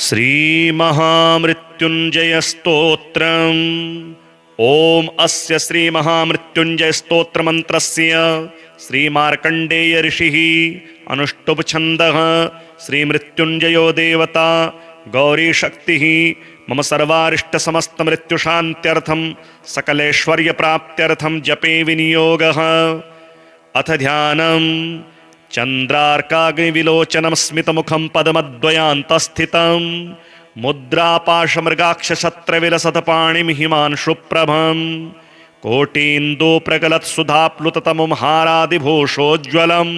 श्रीमहामृत्युंजय स्तोत्रम्। ओम अस्य श्रीमहामृत्युंजय स्तोत्र मंत्रस्य श्रीमार्कण्डेय ऋषिः अनुष्टुप् छन्दः श्रीमृत्युंजयो देवता गौरी शक्तिः मम सर्वारिष्ट समस्त मृत्युशान्त्यर्थं सकलैश्वर्य प्राप्त्यर्थं जपे विनियोगः। अथ ध्यानम्। चन्द्रार्काग्निविलोचनं स्मितमुखं पद्मद्वयान्तस्थितं मुद्रापाशमृगाक्षशत्रविलसतपाणिं हिमांशुप्रभं कोटीन्दूप्रगलत्सुधाप्लुततमुं हारादिभूषोज्ज्वलं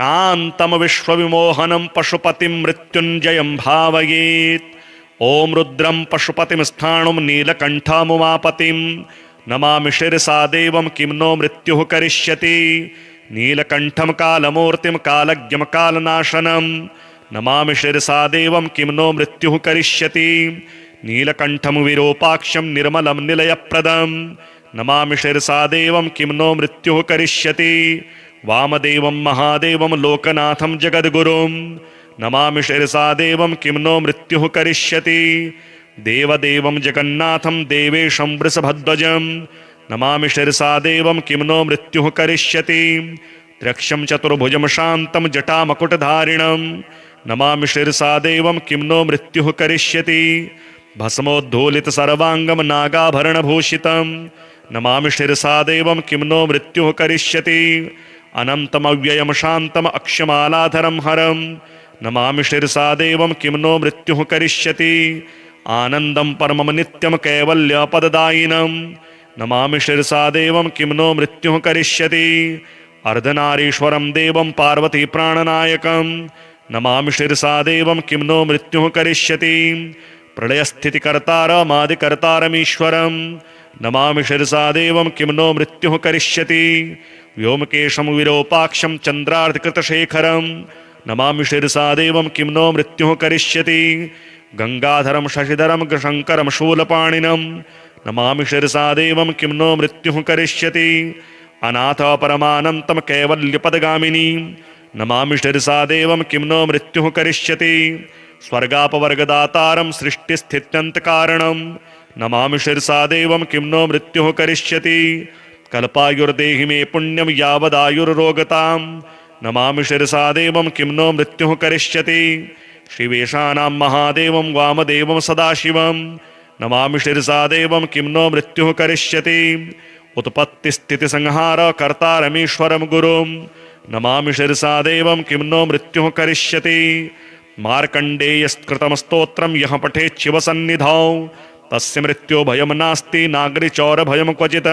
कान्तं विश्वविमोहनं पशुपतिं मृत्युञ्जयं भावयेत्। ॐ रुद्रं पशुपतिं स्थाणुं नीलकण्ठमुमापतिं नमामि शिरसा देवं किं नो मृत्युः करिष्यति। नीलकण्ठं कालमूर्तिं कालज्ञं कालनाशनं नमामि शिरसा देवं किं नो मृत्युः करिष्यति। नीलकण्ठं विरूपाक्षं निर्मलं निलयप्रदं नमामि शिरसा देवं किं नो मृत्युः करिष्यति। वामदेवं महादेवं लोकनाथं जगद्गुरुं नमामि शिरसा देवं किं नो मृत्युः करिष्यति। देवदेवं जगन्नाथं देवेशं वृषभध्वजं नमामि शिरसा देवं किं नो मृत्युः करिष्यति। त्र्यक्षं चतुर्भुजं शान्तं जटामकुटधारिणं नमामि शिरसा देवं किं नो मृत्युः करिष्यति। भस्मोद्धूलित सर्वाङ्गं नागाभरणभूषितं नमामि शिरसा देवं किं नो मृत्युः करिष्यति। अनन्तमव्ययं शान्तम् अक्षमालाधरं हरं नमामि शिरसा देवं किं नो मृत्युः करिष्यति। आनन्दं परमं नित्यं कैवल्यपददायिनं नमामि शिरसा देवं किं नो मृत्युः करिष्यति। अर्धनारीश्वरं देवं पार्वती प्राणनायकं नमामि शिरसा देवं किं नो मृत्युः करिष्यति। प्रलयस्थितिकर्तारमादिकर्तारमीश्वरं नमामि शिरसा देवं किं नो मृत्युः करिष्यति। व्योमकेशं विरूपाक्षं चन्द्रार्धकृतशेखरं नमामि शिरसा देवं किं नो मृत्युः करिष्यति। गंगाधरं शशिधरं शङ्करं शूलपाणिनं नमामि शिरसा देवं किं नो मृत्युः करिष्यति। अनाथ परमानन्तं कैवल्यपदगामिनी नमामि शिरसा देवं किं नो मृत्युः करिष्यति। स्वर्गापवर्गदातारं सृष्टिस्थित्यन्तकारणं नमामि शिरसा देवं किं नो मृत्युः करिष्यति। कल्पायुर्देहि मे पुण्यं यावदायुर्रोगतां नमामि शिरसा देवं किं नो मृत्युः करिष्यति। शिवेशानां महादेवं वामदेवं सदाशिवं नमामि शिरसा देवं किं नो मृत्युः करिष्यति। उत्पत्तिस्थितिसंहार कर्तारमीश्वरं गुरुं नमामि शिरसा देवं किं नो मृत्युः करिष्यति। मार्कण्डेयस्कृतं स्तोत्रं यः पठेत् शिवसन्निधौ तस्य मृत्यो भयं नास्ति नागरिचौरभयं क्वचित्।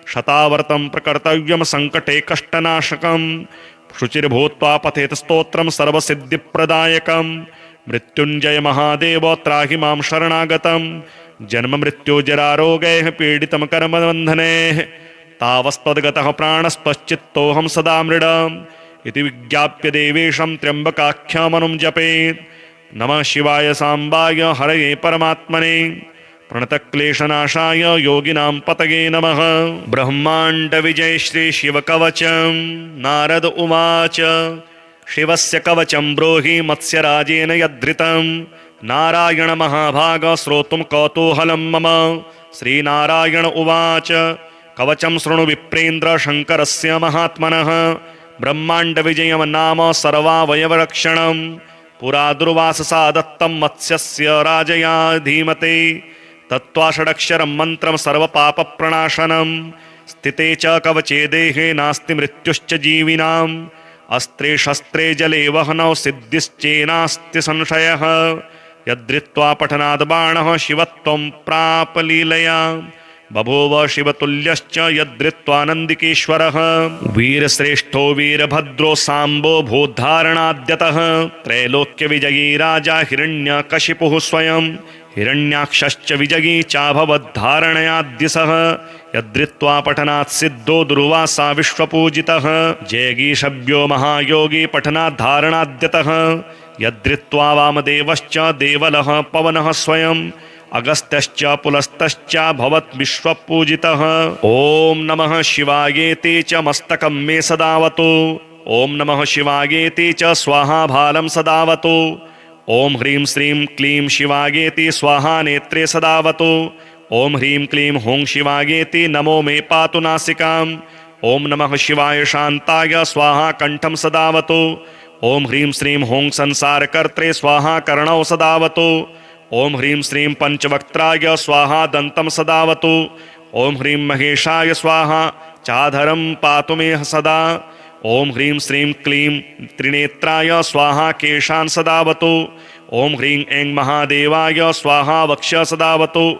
शतावर्तं प्रकर्तव्यं सङ्कटे कष्टनाशकं शुचिर्भूत्वा पठेत् स्तोत्रं सर्वसिद्धिप्रदायकं। मृत्युञ्जय महादेव त्राहि मां शरणागतं जन्म मृत्युजरारोगैः पीडितं कर्मबन्धनैः तावस्तद्गतः प्राणस्त्वच्चित्तोऽहं सदा मृडम् इति विज्ञाप्य देवेशं त्र्यम्बकाख्यामनुं जपेत्। नमः शिवाय साम्बाय हरये परमात्मने प्रणतक्लेशनाशाय योगिनां पतये नमः। ब्रह्माण्डविजय श्री शिवकवचं नारद उवाच शिवस्य कवचं ब्रूहि मत्स्यराजेन यद्धृतं नारायण महाभाग श्रोतुं कौतूहलं मम। श्रीनारायण उवाच कवचं शृणु विप्रेन्द्र शङ्करस्य महात्मनः ब्रह्माण्डविजयं नाम सर्वावयवरक्षणं पुरा दुर्वाससा दत्तं मत्स्यस्य राजया धीमते। तत्त्वा षडक्षरं मन्त्रं सर्वपापप्रणाशनं स्थिते च कवचे देहे नास्ति मृत्युश्च जीविनाम् अस्त्रे शस्त्रे जले वहनौ सिद्धिश्चेनास्ति संशयः। यद्धृत्वा पठनाद् बाणः शिवत्वं प्राप लीलया बभूव शिवतुल्यश्च यद्धृत्वानन्दिकेश्वरः। वीरश्रेष्ठो वीरभद्रो साम्बो भूद्धारणाद्यतः त्रैलोक्यविजयी राजा हिरण्यकशिपुः स्वयं हिरण्याक्षश्च विजयी चाभवद्धारणयाद्य सः। यद्धृत्वा पठनात् सिद्धो दुर्वासा विश्वपूजितः जयगीषभ्यो महायोगी पठनाद्धारणाद्यतः। यद्धृत्वा वामदेवश्च देवलः पवनः स्वयं अगस्त्यश्च पुलस्तश्च भवत् विश्वपूजितः। ॐ नमः शिवायेति च मस्तकं मे सदावतु ॐ नमः शिवायेति च स्वाहा भालं सदावतु ॐ ह्रीं श्रीं क्लीं शिवायेति स्वाहा नेत्रे सदावतु। ॐ ह्रीं क्लीं हूं शिवायेति नमो मे पातु नासिकाम्। ॐ नमः शिवाय शान्ताय स्वाहा कंठं सदावतु। ॐ ह्रीं श्रीं हूं संसारकर्त्रे स्वाहा कर्णौ सदावतु। ॐ ह्रीं श्रीं पंचवक्त्राय स्वाहा दन्तं सदावतु। ॐ ह्रीं महेशाय स्वाहा चाधरं पातु मे सदा। ॐ ह्रीं श्रीं क्लीं त्रिनेत्राय स्वाहा केशान् सदावतु। ॐ ह्रीं ऐं महादेवाय स्वाहा वक्ष सदावतु।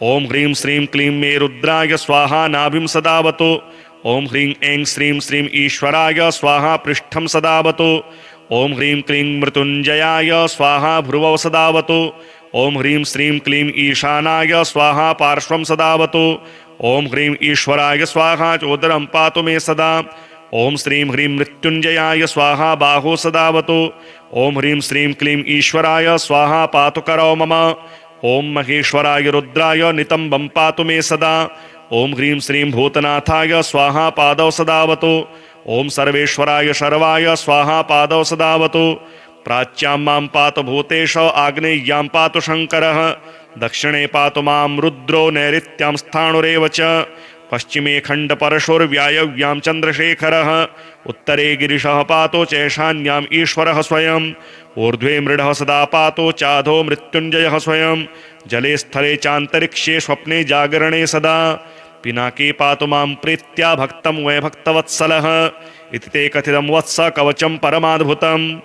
ॐ ह्रीं श्रीं क्लीं मे रुद्राय स्वाहा नाभिं सदावतु। ॐ ह्रीं ऐं श्रीं श्रीं ईश्वराय स्वाहा पृष्ठं सदावतु। ॐ ह्रीं क्लीं मृत्युञ्जयाय स्वाहा भ्रुवौ सदावतु। ॐ ह्रीं श्रीं क्लीं ईशानाय स्वाहा पार्श्वं सदावतु। ॐ ह्रीं ईश्वराय स्वाहा चोदरं पातु मे सदा। ॐ श्रीं ह्रीं मृत्युञ्जयाय स्वाहा बाहो सदावतु। ॐ ह्रीं श्रीं क्लीं ईश्वराय स्वाहा पातु करौ मम। ॐ महेश्वराय रुद्राय नितम्बं पातु मे सदा। ॐ ह्रीं श्रीं भूतनाथाय स्वाहा पादौ सदावतु। ॐ सर्वेश्वराय शर्वाय स्वाहा पादौ सदावतु। प्राच्यां मां पातु भूतेश, आग्नेय्यां पातु शङ्करः, दक्षिणे पातु मां रुद्रो, नैऋत्यां स्थाणुरेव च, पश्चिमे खण्डपरशुर्व्यायव्यां चन्द्रशेखरः, उत्तरे गिरिशः पातु चैशान्याम् ईश्वरः स्वयं, ऊर्ध्वे मृडः सदा पातु चाधो मृत्युञ्जयः स्वयं, जले स्थले चान्तरिक्षे स्वप्ने जागरणे सदा, पिनाके पातु मां प्रीत्या भक्तं वै भक्तवत्सलः, इति ते कथितं वत्स कवचं परमाद्भुतं।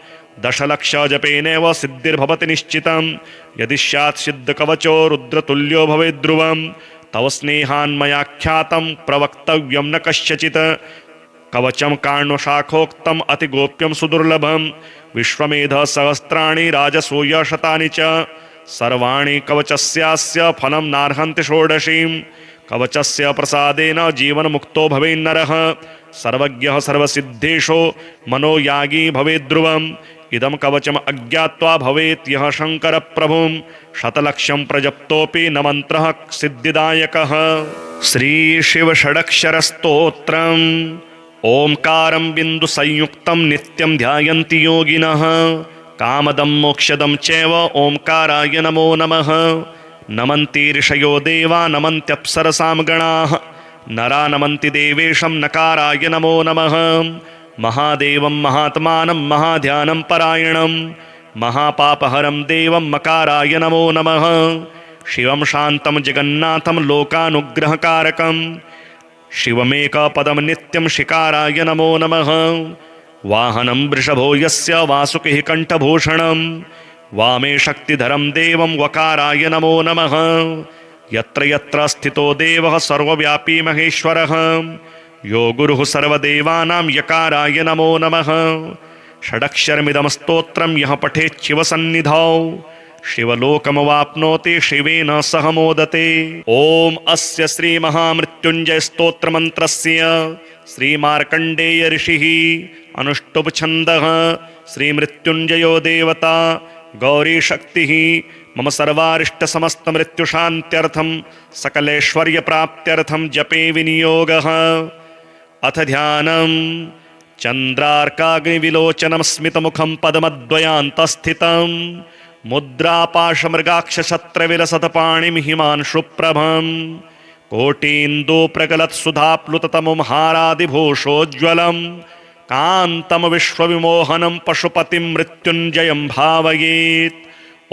दशलक्ष जपेनेव सिद्धिर्भवति निश्चितं, यदि स्यात् सिद्धकवचो रुद्रतुल्यो भवेद् ध्रुवं, तव स्नेहान्मयाख्यातं प्रवक्तव्यं न कस्यचित्, कवचं कार्णशाखोक्तम् अतिगोप्यं सुदुर्लभं, विश्वमेध सहस्राणि राजसूय शतानि च, सर्वाणि कवचस्यास्य फलं नार्हन्ति षोडशीं, कवचस्य प्रसादेन जीवन्मुक्तो भवेन्नरः, सर्वज्ञः सर्वसिद्धेषु मनोयागी भवेद् ध्रुवम्, इदं कवचम् अज्ञात्वा भवेत् यः शङ्कर प्रभुं, शतलक्षं प्रजप्तोऽपि न मन्त्रः सिद्धिदायकः। श्री शिव षडक्षरस्तोत्रम्। ओंकारं बिंदु संयुक्तं नित्यं ध्यायन्ति योगिनः, कामदं मोक्षदं चैव ओंकाराय नमो नमः। नमन्ति ऋषयो देवा नमन्त्यप्सरसां गणाः, नरा नमन्ति देवेशं नकाराय नमो नमः। महादेवं महात्मानं महाध्यानं परायणं, महापापहरं देवं मकाराय नमो नमः। शिवं शान्तं जगन्नाथं लोकानुग्रहकारकं, शिवमेकपदं नित्यं शिकाराय नमो नमः। वाहनं वृषभो यस्य वासुकिः कण्ठभूषणं, वामे शक्तिधरं देवं वकाराय नमो नमः। यत्र यत्र स्थितो देवः सर्वव्यापी महेश्वरः, यो गुरुः सर्वदेवानां यकाराय नमो नमः। षडक्षरमिदं स्तोत्रं यः पठेत् शिवसन्निधौ, शिवलोकमवाप्नोति शिवेन सह मोदते। ॐ अस्य श्री महामृत्युञ्जय स्तोत्रमन्त्रस्य श्रीमार्कण्डेय ऋषिः अनुष्टुप् छन्दः, श्रीमृत्युञ्जयो देवता गौरी शक्तिः, मम सर्वारिष्ट समस्त मृत्युशान्त्यर्थं सकलैश्वर्यप्राप्त्यर्थं जपे विनियोगः। अथ ध्यानं। चन्द्रार्काग्निविलोचनं स्मितमुखं पद्मद्वयान्तस्थितं, मुद्रापाशमृगाक्षशत्रविलसतपाणिं हिमांशुप्रभं, कोटीन्दूप्रगलत्सुधाप्लुततमुं हारादिभूषोज्ज्वलं, कान्तं विश्वविमोहनं पशुपतिं मृत्युञ्जयं भावयेत्।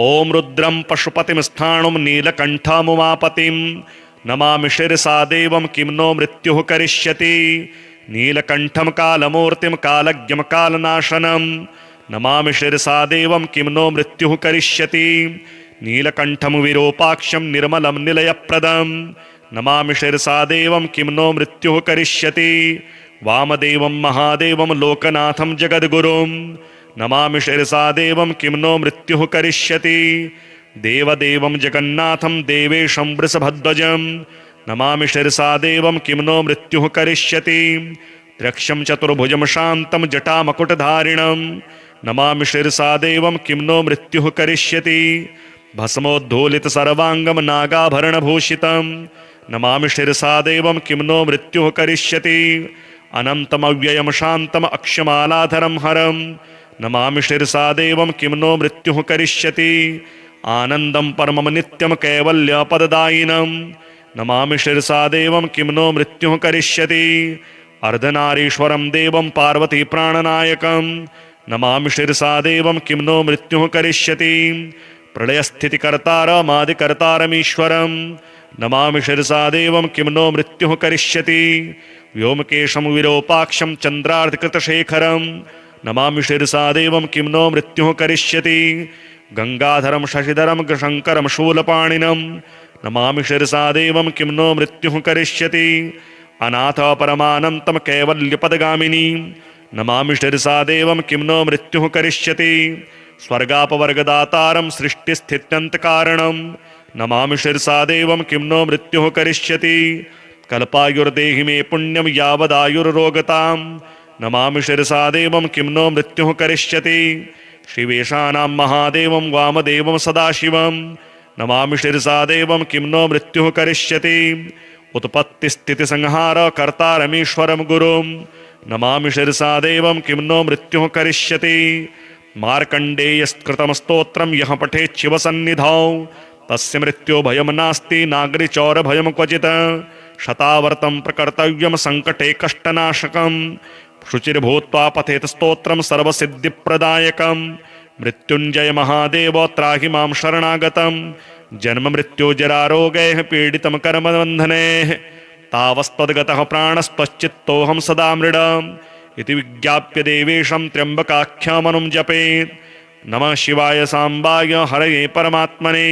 ॐ रुद्रं पशुपतिं स्थाणुं नीलकण्ठमुमापतिं नमामि शिरसा देवं, किं नो मृत्युः करिष्यति। नीलकण्ठं कालमूर्तिं कालज्ञं कालनाशनं नमामि शिरसा देवं, किं नो मृत्युः करिष्यति। नीलकण्ठं विरूपाक्षं निर्मलं निलयप्रदं नमामि शिरसा देवं, किं नो मृत्युः करिष्यति। वामदेवं महादेवं लोकनाथं जगद्गुरुं नमामि शिरसा देवं, किं नो मृत्युः करिष्यति। देवदेवं जगन्नाथं देवेशं वृषभध्वजं नमामि शिरसा देवं, किं नो मृत्युः करिष्यति। त्र्यक्षं चतुर्भुजं शान्तं जटामकुटधारिणं नमामि शिरसा देवं, किं नो मृत्युः करिष्यति। भस्मोद्धूलित सर्वांगं नागाभरणभूषितं नमामि शिरसा देवं, किं नो मृत्युः करिष्यति। अनन्तमव्ययं शान्तम् अक्षमालाधरं हरं नमामि शिरसा देवं किं नो मृत्युः करिष्यति आनन्दं परमं नित्यं कैवल्यपददायिनं नमामि शिरसा देवं किं नो मृत्युः करिष्यति अर्धनारीश्वरं देवं पार्वती प्राणनायकं नमामि शिरसा देवं किं नो मृत्युः करिष्यति प्रलयस्थितिकर्तारमादिकर्तारमीश्वरं नमामि शिरसा देवं किं नो मृत्युः करिष्यति व्योमकेशं विरूपाक्षं चन्द्रार्धकृतशेखरं नमामि शिरसा देवं किं नो मृत्युः करिष्यति गंगाधरं शशिधरं शङ्करं शूलपाणिनं नमामि शिरसा देवं किं नो मृत्युः करिष्यति अनाथ परमानन्तं कैवल्यपदगामिनी नमामि शिरसा देवं किं नो मृत्युः करिष्यति स्वर्गापवर्गदातारं सृष्टिस्थित्यन्तकारणं नमामि शिरसा देवं किं नो मृत्युः करिष्यति कल्पायुर्देहि मे पुण्यं यावदायुर्रोगतां नमामि शिरसा देवं किं नो मृत्युः करिष्यति शिवेशानां महादेवं वामदेवं सदाशिवं नमामि शिरसा देवं किं नो मृत्युः करिष्यति उत्पत्तिस्थितिसंहार कर्तारमीश्वरं गुरुं नमामि शिरसा देवं किं नो मृत्युः करिष्यति मार्कण्डेयस्कृतं स्तोत्रं यः पठेत् शिवसन्निधौ तस्य मृत्यो भयं नास्ति नागरिचौरभयं क्वचित् शतावर्तं प्रकर्तव्यं सङ्कटे कष्टनाशकं शुचिर्भूत्वा पठेत् स्तोत्रं सर्वसिद्धिप्रदायकं मृत्युञ्जय महादेव त्राहि मां शरणागतं जन्म मृत्युजरारोगैः पीडितं कर्मबन्धनैः तावस्तद्गतः प्राणस्त्वच्चित्तोऽहं सदा मृडम् इति विज्ञाप्य देवेशं त्र्यम्बकाख्यामनुं जपेत् नमः शिवाय साम्बाय हरये परमात्मने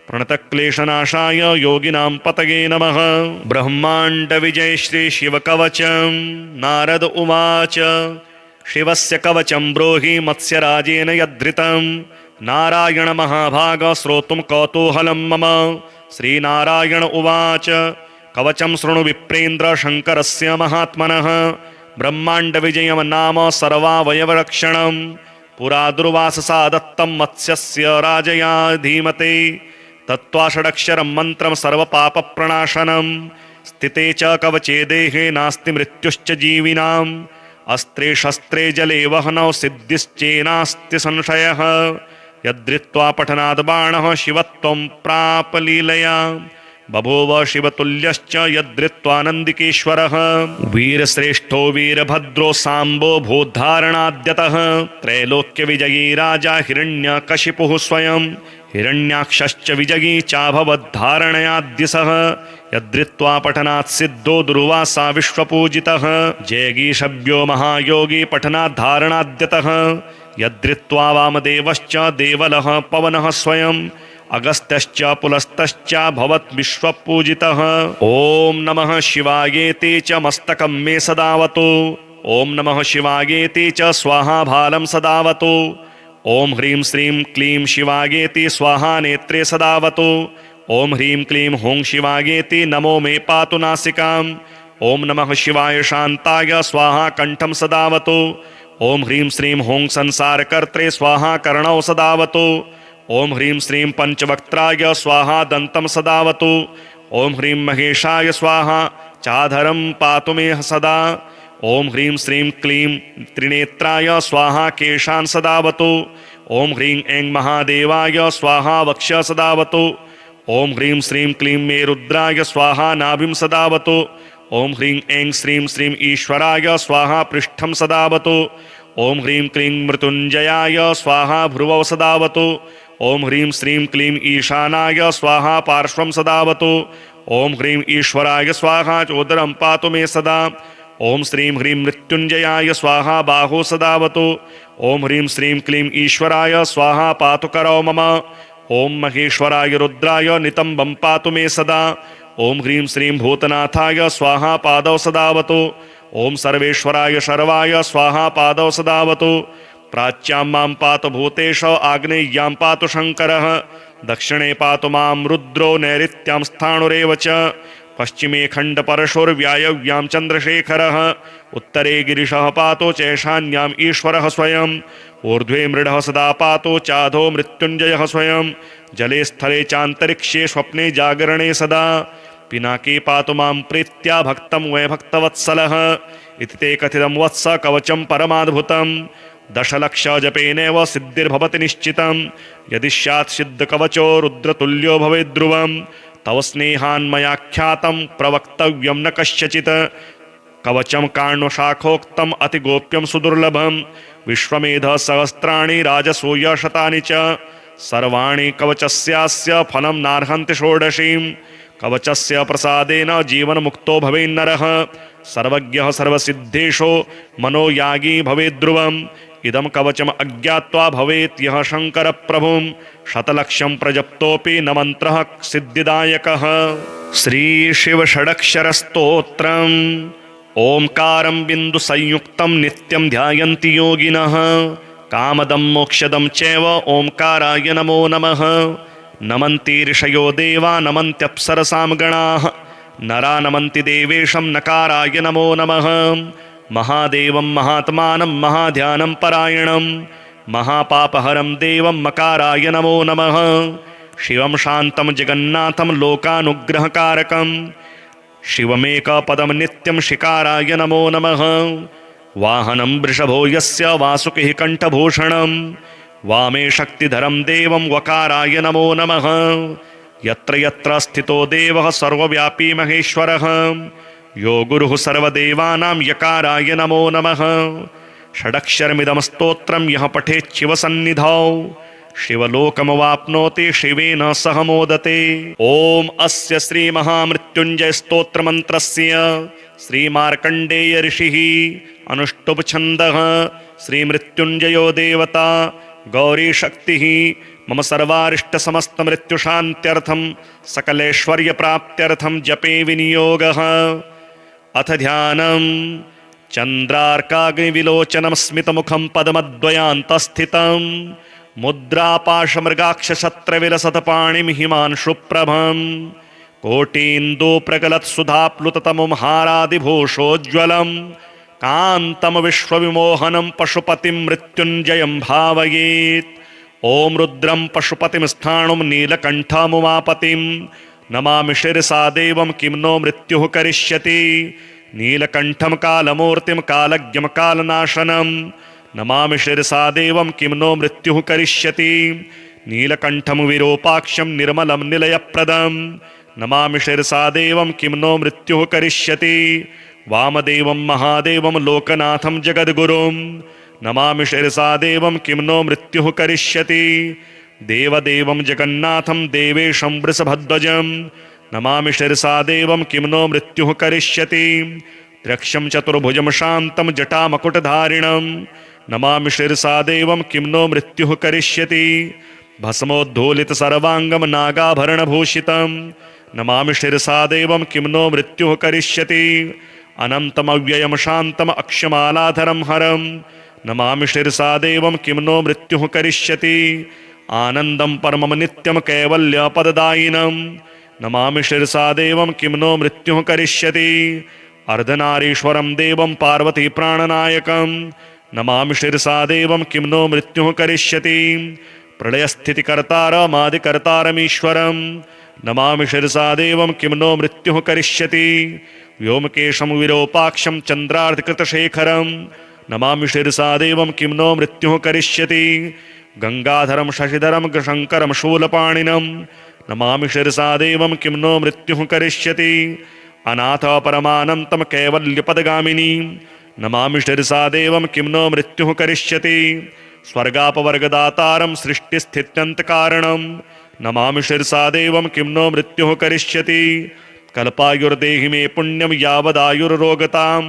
प्रणतक्लेशनाशाय योगिनां पतये नमः। ब्रह्माण्डविजय श्री शिवकवचं नारद उवाच शिवस्य कवचं ब्रूहि मत्स्यराजेन यद्धृतं नारायण महाभाग श्रोतुं कौतूहलं मम। श्रीनारायण उवाच कवचं शृणु विप्रेन्द्र शङ्करस्य महात्मनः ब्रह्माण्डविजयं नाम सर्वावयवरक्षणं पुरा दुर्वाससा दत्तं मत्स्यस्य राजया धीमते तत्त्वा षडक्षरं मन्त्रं सर्वपापप्रणाशनं स्थिते च कवचे देहे नास्ति मृत्युश्च जीविनाम् अस्त्रे शस्त्रे जले वहनौ सिद्धिश्चेनास्ति संशयः यद्धृत्वा पठनाद् बाणः शिवत्वं प्राप लीलया बभूव शिवतुल्यश्च यद्धृत्वानन्दिकेश्वरः वीरश्रेष्ठो वीरभद्रो साम्बो भूद्धारणाद्यतः त्रैलोक्यविजयी राजा हिरण्यकशिपुः स्वयं हिरण्याक्षश्च विजयी चाभवद्धारणयाद्य सः यद्धृत्वा पठनात् सिद्धो दुर्वासा विश्वपूजितः जयगीषभ्यो महायोगी पठनात् धारणाद्यतः यद्धृत्वा वामदेवश्च देवलः पवनः स्वयं अगस्त्यश्च पुलस्तश्च भवत् विश्वपूजितः। ॐ नमः शिवायेति च मस्तकं मे सदावतु ॐ नमः शिवायेति च स्वाहा भालं सदावतु ॐ ह्रीं श्रीं क्लीं शिवायेति स्वाहा नेत्रे सदावतु ॐ ह्रीं क्लीं हुं शिवायेति नमो मे पातु नासिकाम् ॐ नमः शिवाय शान्ताय स्वाहा कण्ठं सदावतु ॐ ह्रीं श्रीं हुं संसारकर्त्रे स्वाहा कर्णौ सदावतु ॐ ह्रीं श्रीं पञ्चवक्त्राय स्वाहा दन्तं सदावतु ॐ ह्रीं महेशाय स्वाहा चाधरं पातु मे सदा ॐ ह्रीं श्रीं क्लीं त्रिनेत्राय स्वाहा केशान् सदावतु ॐ ह्रीं ऐं महादेवाय स्वाहा वक्ष सदावतु ॐ ह्रीं श्रीं क्लीं मे रुद्राय स्वाहा नाभिं सदावतु ॐ ह्रीं ऐं श्रीं श्रीं ईश्वराय स्वाहा पृष्ठं सदावतु ॐ ह्रीं क्लीं मृत्युञ्जयाय स्वाहा भ्रुवौ सदावतु ॐ ह्रीं श्रीं क्लीं ईशानाय स्वाहा पार्श्वं सदावतु ॐ ह्रीं ईश्वराय स्वाहा चोदरं पातु मे सदा ॐ श्रीं ह्रीं मृत्युञ्जयाय स्वाहा बाहु सदावतु ॐ ह्रीं श्रीं क्लीं ईश्वराय स्वाहा पातु करौ मम ॐ महेश्वराय रुद्राय नितम्बं पातु मे सदा ॐ ह्रीं श्रीं भूतनाथाय स्वाहा पादौ सदावतु ॐ सर्वेश्वराय शर्वाय स्वाहा पादौ सदावतु प्राच्यां मां पातु भूतेश आग्नेय्यां पातु शङ्करः दक्षिणे पातु मां रुद्रो नैऋत्यां स्थाणुरेव च पश्चिमे खण्डपरशुर्व्यायव्यां चन्द्रशेखरः उत्तरे गिरिशः पातु चैशान्याम् ईश्वरः स्वयं ऊर्ध्वे मृडः सदा पातु चाधो मृत्युञ्जयः स्वयं जले स्थले चान्तरिक्षे स्वप्ने जागरणे सदा पिनाकी पातु मां प्रीत्या भक्तं वै भक्तवत्सलः इति ते कथितं वत्स कवचं परमाद्भुतं दशलक्ष जपेनेव सिद्धिर्भवति निश्चितं यदि स्यात् सिद्धकवचो रुद्रतुल्यो भवेद् ध्रुवं तव स्नेहान्मयाख्यातं प्रवक्तव्यं न कस्यचित् कवचं कार्णशाखोक्तम् अतिगोप्यं सुदुर्लभं विश्वमेध सहस्राणि राजसूय शतानि च सर्वाणि कवचस्यास्य फलं नार्हन्ति षोडशीं कवचस्य प्रसादेन जीवनमुक्तो भवेन्नरः सर्वज्ञः सर्वसिद्धेषु मनोयागी भवेद् ध्रुवम् इदं कवचम् अज्ञात्वा भवेत् यः शङ्करप्रभुं शतलक्षं प्रजप्तोऽपि न मन्त्रः सिद्धिदायकः। श्रीशिवषडक्षरस्तोत्रम् ओंकारं बिन्दुसंयुक्तं नित्यं ध्यायन्ति योगिनः कामदं मोक्षदं चैव ओंकाराय नमो नमः नमन्ति ऋषयो देवा नमन्त्यप्सरसां गणाः नरा नमन्ति देवेशं नकाराय नमो नमः महादेवं महात्मानं महाध्यानं परायणं महापापहरं देवं मकाराय नमो नमः शिवं शान्तं जगन्नाथं लोकानुग्रहकारकं शिवमेकपदं नित्यं शिकाराय नमो नमः वाहनं वृषभो यस्य वासुकिः कण्ठभूषणं वामे शक्तिधरं देवं वकाराय नमो नमः यत्र यत्र स्थितो देवः सर्वव्यापी महेश्वरः यो गुरुः सर्वदेवानां यकाराय नमो नमः षडक्षरमिदं स्तोत्रं यः पठेत् शिवसन्निधौ शिवलोकमवाप्नोति शिवेन सह मोदते। ओम अस्य श्री महामृत्युंजय स्तोत्र मंत्रस्य श्री मार्कंडेय ऋषिः अनुष्टुप छन्दः श्री मृत्युंजयो देवता गौरी शक्तिः मम सर्वारिष्ट समस्त मृत्यु शान्त्यर्थं सकलैश्वर्य प्राप्त्यर्थं जपे विनियोगः। अथ ध्यानं चन्द्रार्काग्निविलोचनं स्मितमुखं पद्मद्वयान्तस्थितं मुद्रापाशमृगाक्षशत्रविलसतपाणिं हिमांशुप्रभं कोटीन्दुप्रगलत्सुधाप्लुततमुं हारादिभूषोज्ज्वलं कान्तं विश्वविमोहनं पशुपतिं मृत्युञ्जयं भावयेत्। ॐ रुद्रं पशुपतिं स्थाणुं नीलकण्ठमुमापतिं नमामि शिरसा देवं किं नो मृत्युः करिष्यति नीलकण्ठं कालमूर्तिं कालज्ञं कालनाशनं नमामि शिरसा देवं किं नो मृत्युः करिष्यति नीलकण्ठं विरूपाक्षं निर्मलं निलयप्रदं नमामि शिरसा देवं किं नो मृत्युः करिष्यति वामदेवं महादेवं लोकनाथं जगद्गुरुं नमामि शिरसा देवं किं नो मृत्युः करिष्यति देवदेवं जगन्नाथं देवेशं वृषभध्वजं नमामि शिरसा देवं किं नो मृत्युः करिष्यति त्र्यक्षं चतुर्भुजं शान्तं जटामकुटधारिणं नमामि शिरसा देवं किं नो मृत्युः करिष्यति भस्मोद्धूलित सर्वांगं नागाभरणभूषितं नमामि शिरसा देवं किं नो मृत्युः करिष्यति अनन्तमव्ययं शान्तम् अक्षमालाधरं हरं नमामि शिरसा देवं किं नो मृत्युः करिष्यति आनन्दं परमं नित्यं कैवल्यपददायिनं नमामि शिरसा देवं किं नो मृत्युः करिष्यति अर्धनारीश्वरं देवं पार्वती प्राणनायकं नमामि शिरसा देवं किं नो मृत्युः करिष्यति प्रलयस्थितिकर्तारमादिकर्तारमीश्वरं नमामि शिरसा देवं किं नो मृत्युः करिष्यति व्योमकेशं विरूपाक्षं चन्द्रार्धकृतशेखरं नमामि शिरसा देवं किं नो मृत्युः करिष्यति गंगाधरं शशिधरं शङ्करं शूलपाणिनं नमामि शिरसा देवं किं नो मृत्युः करिष्यति अनाथ परमानन्तं कैवल्यपदगामिनी नमामि शिरसा देवं किं नो मृत्युः करिष्यति स्वर्गापवर्गदातारं सृष्टिस्थित्यन्तकारणं नमामि शिरसा देवं किं नो मृत्युः करिष्यति कल्पायुर्देहि मे पुण्यं यावदायुर्रोगतां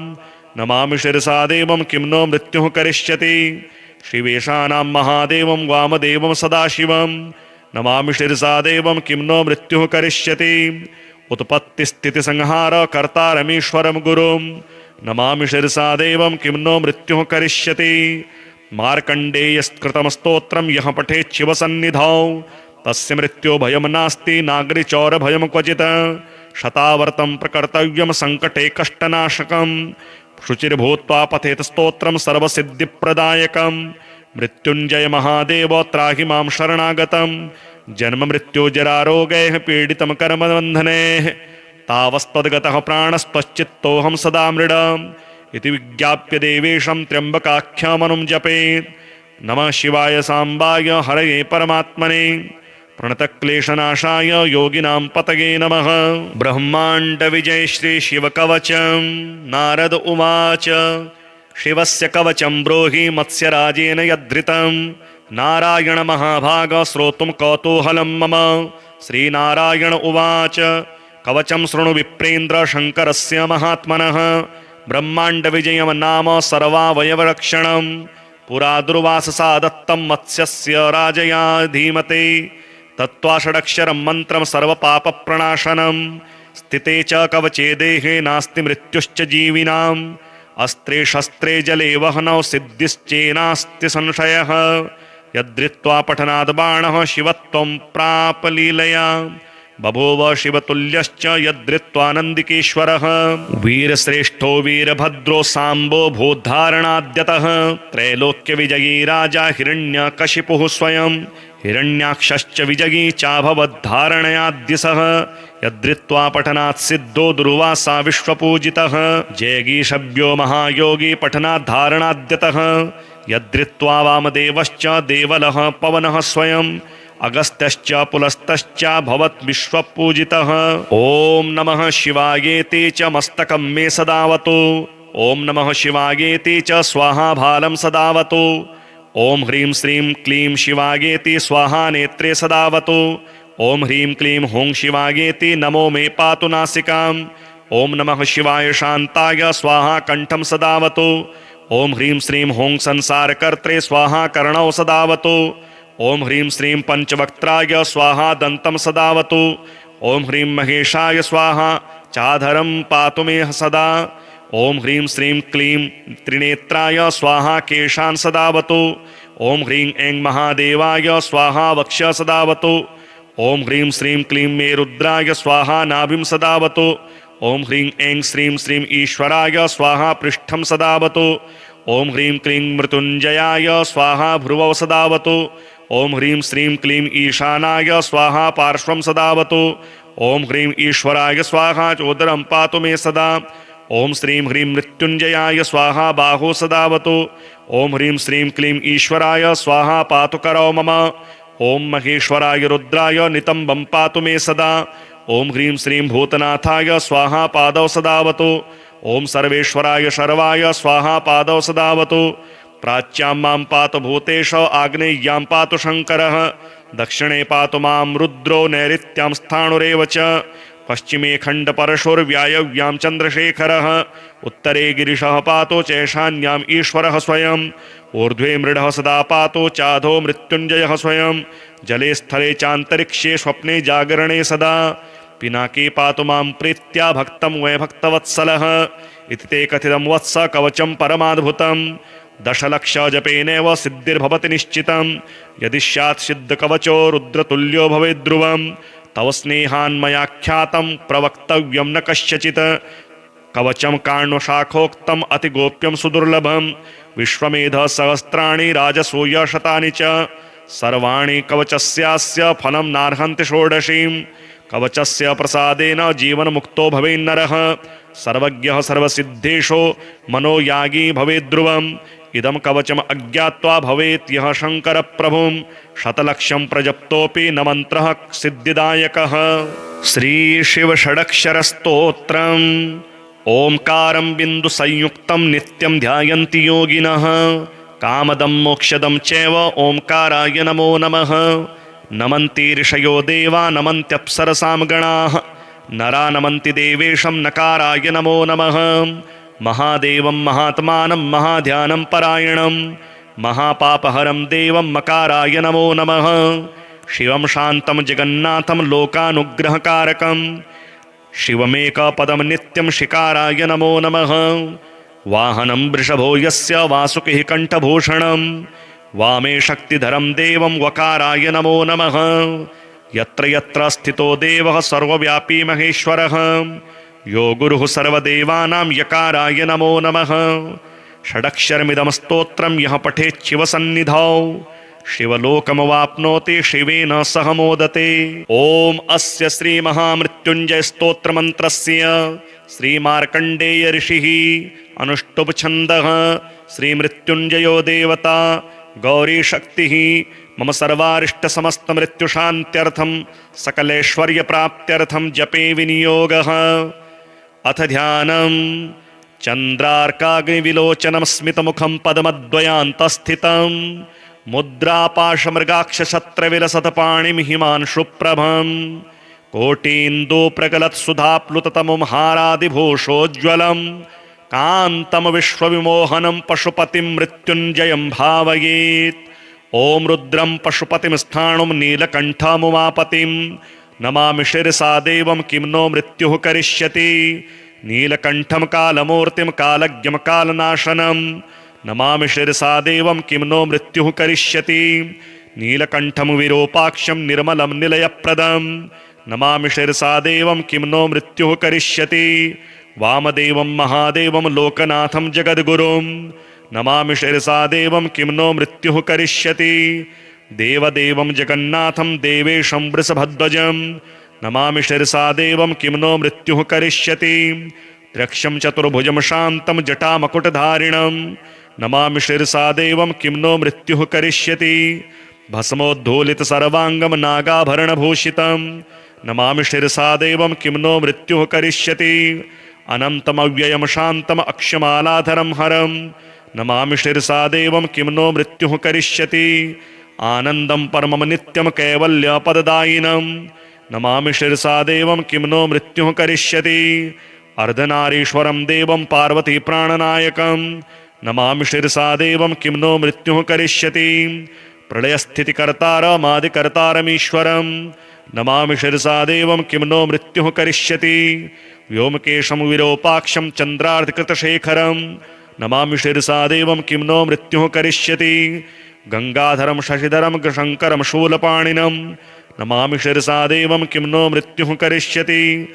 नमामि शिरसा देवं किं नो मृत्युः करिष्यति शिवेशानां महादेवं वामदेवं सदाशिवं नमामि शिरसा देवं किं नो मृत्युः करिष्यति उत्पत्तिस्थितिसंहार कर्तारमीश्वरं गुरुं नमामि शिरसा देवं किं नो मृत्युः करिष्यति मार्कण्डेयस्कृतं स्तोत्रं यः पठेत् शिवसन्निधौ तस्य मृत्यो भयं नास्ति नागरिचौरभयं क्वचित् शतावर्तं प्रकर्तव्यं सङ्कटे कष्टनाशकं शुचिर्भूत्वा पठेत् स्तोत्रं सर्वसिद्धिप्रदायकं मृत्युञ्जय महादेव त्राहि मां शरणागतं जन्म मृत्युजरारोगैः पीडितं कर्मबन्धनैः तावस्त्वद्गतः प्राणस्त्वच्चित्तोऽहं सदा मृड इति विज्ञाप्य देवेशं त्र्यम्बकाख्यमनुं जपेत्। नमः शिवाय सांबाय हरये परमात्मने प्रणतक्लेशनाशाय योगिनां पतये नमः। ब्रह्माण्ड विजय श्री शिव कवचम्। नारद उवाच शिवस्य कवचं ब्रूहि मत्स्यराजेन यद्धृतं। नारायण महाभाग श्रोतुं कौतूहलं मम। श्रीनारायण उवाच कवचं शृणु विप्रेन्द्र शङ्करस्य महात्मनः। ब्रह्माण्ड विजयं नाम सर्वावयवरक्षणं। पुरा दुर्वाससा दत्तं मत्स्यस्य राजया धीमते। तत्त्वा षडक्षरं मन्त्रं सर्वपापप्रणाशनं। स्थिते च कवचे देहे नास्ति मृत्युश्च जीविनाम्। अस्त्रे शस्त्रे जले वहनौ सिद्धिश्चेनास्ति संशयः। यद्धृत्वा पठनाद् बाणः शिवत्वं प्राप लीलया। बभूव शिवतुल्यश्च यद्धृत्वानन्दिकेश्वरः। वीरश्रेष्ठो वीरभद्रो साम्बो भूद्धारणाद्यतः। त्रैलोक्यविजयी राजा हिरण्यकशिपुः स्वयं। हिरण्याक्षश्च विजयी चाभवद्धारणयाद्यसः। यद्धृत्वा पठनात् सिद्धो दुर्वासा विश्वपूजितः। जयगीषभ्यो महायोगी पठनात् धारणाद्यतः। यद्धृत्वा वामदेवश्च देवलः पवनः स्वयं। अगस्त्यश्च पुलस्तश्च भवत् विश्वपूजितः। ॐ नमः शिवायेति च मस्तकं मे सदावतु। ॐ नमः शिवायेति च स्वाहा भालं सदावतु। ॐ ह्रीं श्रीं क्लीं शिवायेति स्वाहा नेत्रे सदावतु। ॐ ह्रीं क्लीं हुं शिवायेति नमो मे पातु नासिकाम्। ॐ नमः शिवाय शान्ताय स्वाहा कण्ठं सदावतु। ॐ ह्रीं श्रीं हुं संसारकर्त्रे स्वाहा कर्णौ सदावतु। ॐ ह्रीं श्रीं पंचवक्त्राय स्वाहा दन्तं सदावतु। ॐ ह्रीं महेशाय स्वाहा चाधरं पातु मे सदा। ॐ ह्रीं श्रीं क्लीं त्रिनेत्राय स्वाहा केशान् सदावतु। ॐ ह्रीं ऐं महादेवाय स्वाहा वक्ष सदावतु। ॐ ह्रीं श्रीं क्लीं मे रुद्राय स्वाहा नाभिं सदावतु। ॐ ह्रीं ऐं श्रीं श्रीं ईश्वराय स्वाहा पृष्ठं सदावतु। ॐ ह्रीं क्लीं मृत्युञ्जयाय स्वाहा भ्रुवौ सदावतु। ॐ ह्रीं श्रीं क्लीं ईशानाय स्वाहा पार्श्वं सदावतु। ॐ ह्रीं ईश्वराय स्वाहा चोदरं पातु मे सदा। ॐ श्रीं ह्रीं मृत्युञ्जयाय स्वाहा बाहु सदावतु। ॐ ह्रीं श्रीं क्लीं ईश्वराय स्वाहा पातु करौ मम। ॐ महेश्वराय रुद्राय नितम्बं पातु मे सदा। ॐ ह्रीं श्रीं भूतनाथाय स्वाहा पादौ सदावतु। ॐ सर्वेश्वराय शर्वाय स्वाहा पादौ सदावतु। प्राच्यां मां पातु भूतेश आग्नेय्यां पातु शङ्करः। दक्षिणे पातु मां रुद्रो नैऋत्यां स्थाणुरेव च। पश्चिमे खण्डपरशुर्व्यायव्यां चन्द्रशेखरः। उत्तरे गिरिशः पातु चैशान्याम् ईश्वरः स्वयं। ऊर्ध्वे मृडः सदा पातु चाधो मृत्युञ्जयः स्वयं। जले स्थले चान्तरिक्षे स्वप्ने जागरणे सदा। पिनाके पातु मां प्रीत्या भक्तं वै भक्तवत्सलः। इति ते कथितं वत्स कवचं परमाद्भुतं। दशलक्ष जपेनैव सिद्धिर्भवति निश्चितं। यदि स्यात् सिद्धकवचो रुद्रतुल्यो भवेद् ध्रुवम्। तव स्नेहान्मयाख्यातं प्रवक्तव्यं न कस्यचित्। कवचं कार्णशाखोक्तम् अतिगोप्यं सुदुर्लभं। विश्वमेध सहस्राणि राजसूय शतानि च। सर्वाणि कवचस्यास्य फलं नार्हन्ति षोडशीम्। कवचस्य प्रसादेन जीवनमुक्तो भवेन्नरः। सर्वज्ञः सर्वसिद्धेषु मनोयागी भवेद्ध्रुवम्। इदं कवचम् अज्ञात्वा भवेत् यः शङ्करप्रभुं। शतलक्षं प्रजप्तोऽपि न मन्त्रः सिद्धिदायकः। श्रीशिवषडक्षरस्तोत्रम्। ओंकारं बिन्दुसंयुक्तं नित्यं ध्यायन्ति योगिनः। कामदं मोक्षदं चैव ओंकाराय नमो नमः। नमन्ति ऋषयो देवा नमन्त्यप्सरसां गणाः। नरा नमन्ति देवेशं नकाराय नमो नमः। महादेवं महात्मानं महाध्यानं परायणं। महापापहरं देवं मकाराय नमो नमः। शिवं शान्तं जगन्नाथं लोकानुग्रहकारकं। शिवमेकपदं नित्यं शिकाराय नमो नमः। वाहनं वृषभो यस्य वासुकिः कण्ठभूषणं। वामे शक्तिधरं देवं वकाराय नमो नमः। यत्र यत्र स्थितो देवः सर्वव्यापी महेश्वरः। यो गुरुः सर्वदेवानां यकाराय नमो नमः। षडक्षरमिदं स्तोत्रं यः पठेत् शिवसन्निधौ शिवलोकमवाप्नोति शिवेन सह मोदते। ॐ अस्य श्रीमहामृत्युञ्जय स्तोत्रमन्त्रस्य श्रीमार्कण्डेय ऋषिः अनुष्टुप् छन्दः श्रीमृत्युञ्जयो देवता गौरीशक्तिः मम सर्वारिष्टसमस्तमृत्युशान्त्यर्थं सकलैश्वर्यप्राप्त्यर्थं जपे विनियोगः। अथ ध्यानम्। चन्द्रार्काग्निविलोचनं स्मितमुखं पद्मद्वयान्तस्थितं मुद्रापाशमृगाक्षशत्रविलसतपाणिं हिमांशुप्रभम् कोटीन्दुप्रगलत्सुधाप्लुततमुं हारादिभूषोज्ज्वलं कान्तं विश्वविमोहनं पशुपतिं मृत्युञ्जयं भावयेत्। ॐ रुद्रं पशुपतिं स्थाणुं नीलकण्ठमुमापतिं नमामि शिरसा देवं किं नो मृत्युः करिष्यति। नीलकण्ठं कालमूर्तिं कालज्ञं कालनाशनं नमामि शिरसा देवं किं नो मृत्युः करिष्यति। नीलकण्ठं विरूपाक्षं निर्मलं निलयप्रदं नमामि शिरसा देवं किं नो मृत्युः करिष्यति। वामदेवं महादेवं लोकनाथं जगद्गुरुं नमामि शिरसा देवं किं नो मृत्युः करिष्यति। देवदेवं जगन्नाथं देवेशं वृषभध्वजं नमामि शिरसा देवं किं नो मृत्युः करिष्यति। त्र्यक्षं चतुर्भुजं शान्तं जटामकुटधारिणं नमामि शिरसा देवं किं नो मृत्युः करिष्यति। भस्मोद्धूलितसर्वाङ्गं नागाभरणभूषितं नमामि शिरसा देवं किं नो मृत्युः करिष्यति। अनन्तमव्ययं शान्तम् अक्षमालाधरं हरं नमामि शिरसा देवं किं नो मृत्युः करिष्यति। आनन्दं परमं नित्यं कैवल्यपददायिनं नमामि शिरसा देवं किं नो मृत्युः करिष्यति। अर्धनारीश्वरं देवं पार्वतीप्राणनायकं नमामि शिरसा देवं किं नो मृत्युः करिष्यति। प्रलयस्थितिकर्तारमादिकर्तारमीश्वरं नमामि शिरसा देवं किं नो मृत्युः करिष्यति। व्योमकेशं विरूपाक्षं चन्द्रार्धकृतशेखरं नमामि शिरसा देवं किं नो मृत्युः करिष्यति। गंगाधरं शशिधरं शङ्करं शूलपाणिनं नमामि शिरसा देवं किं नो मृत्युः करिष्यति।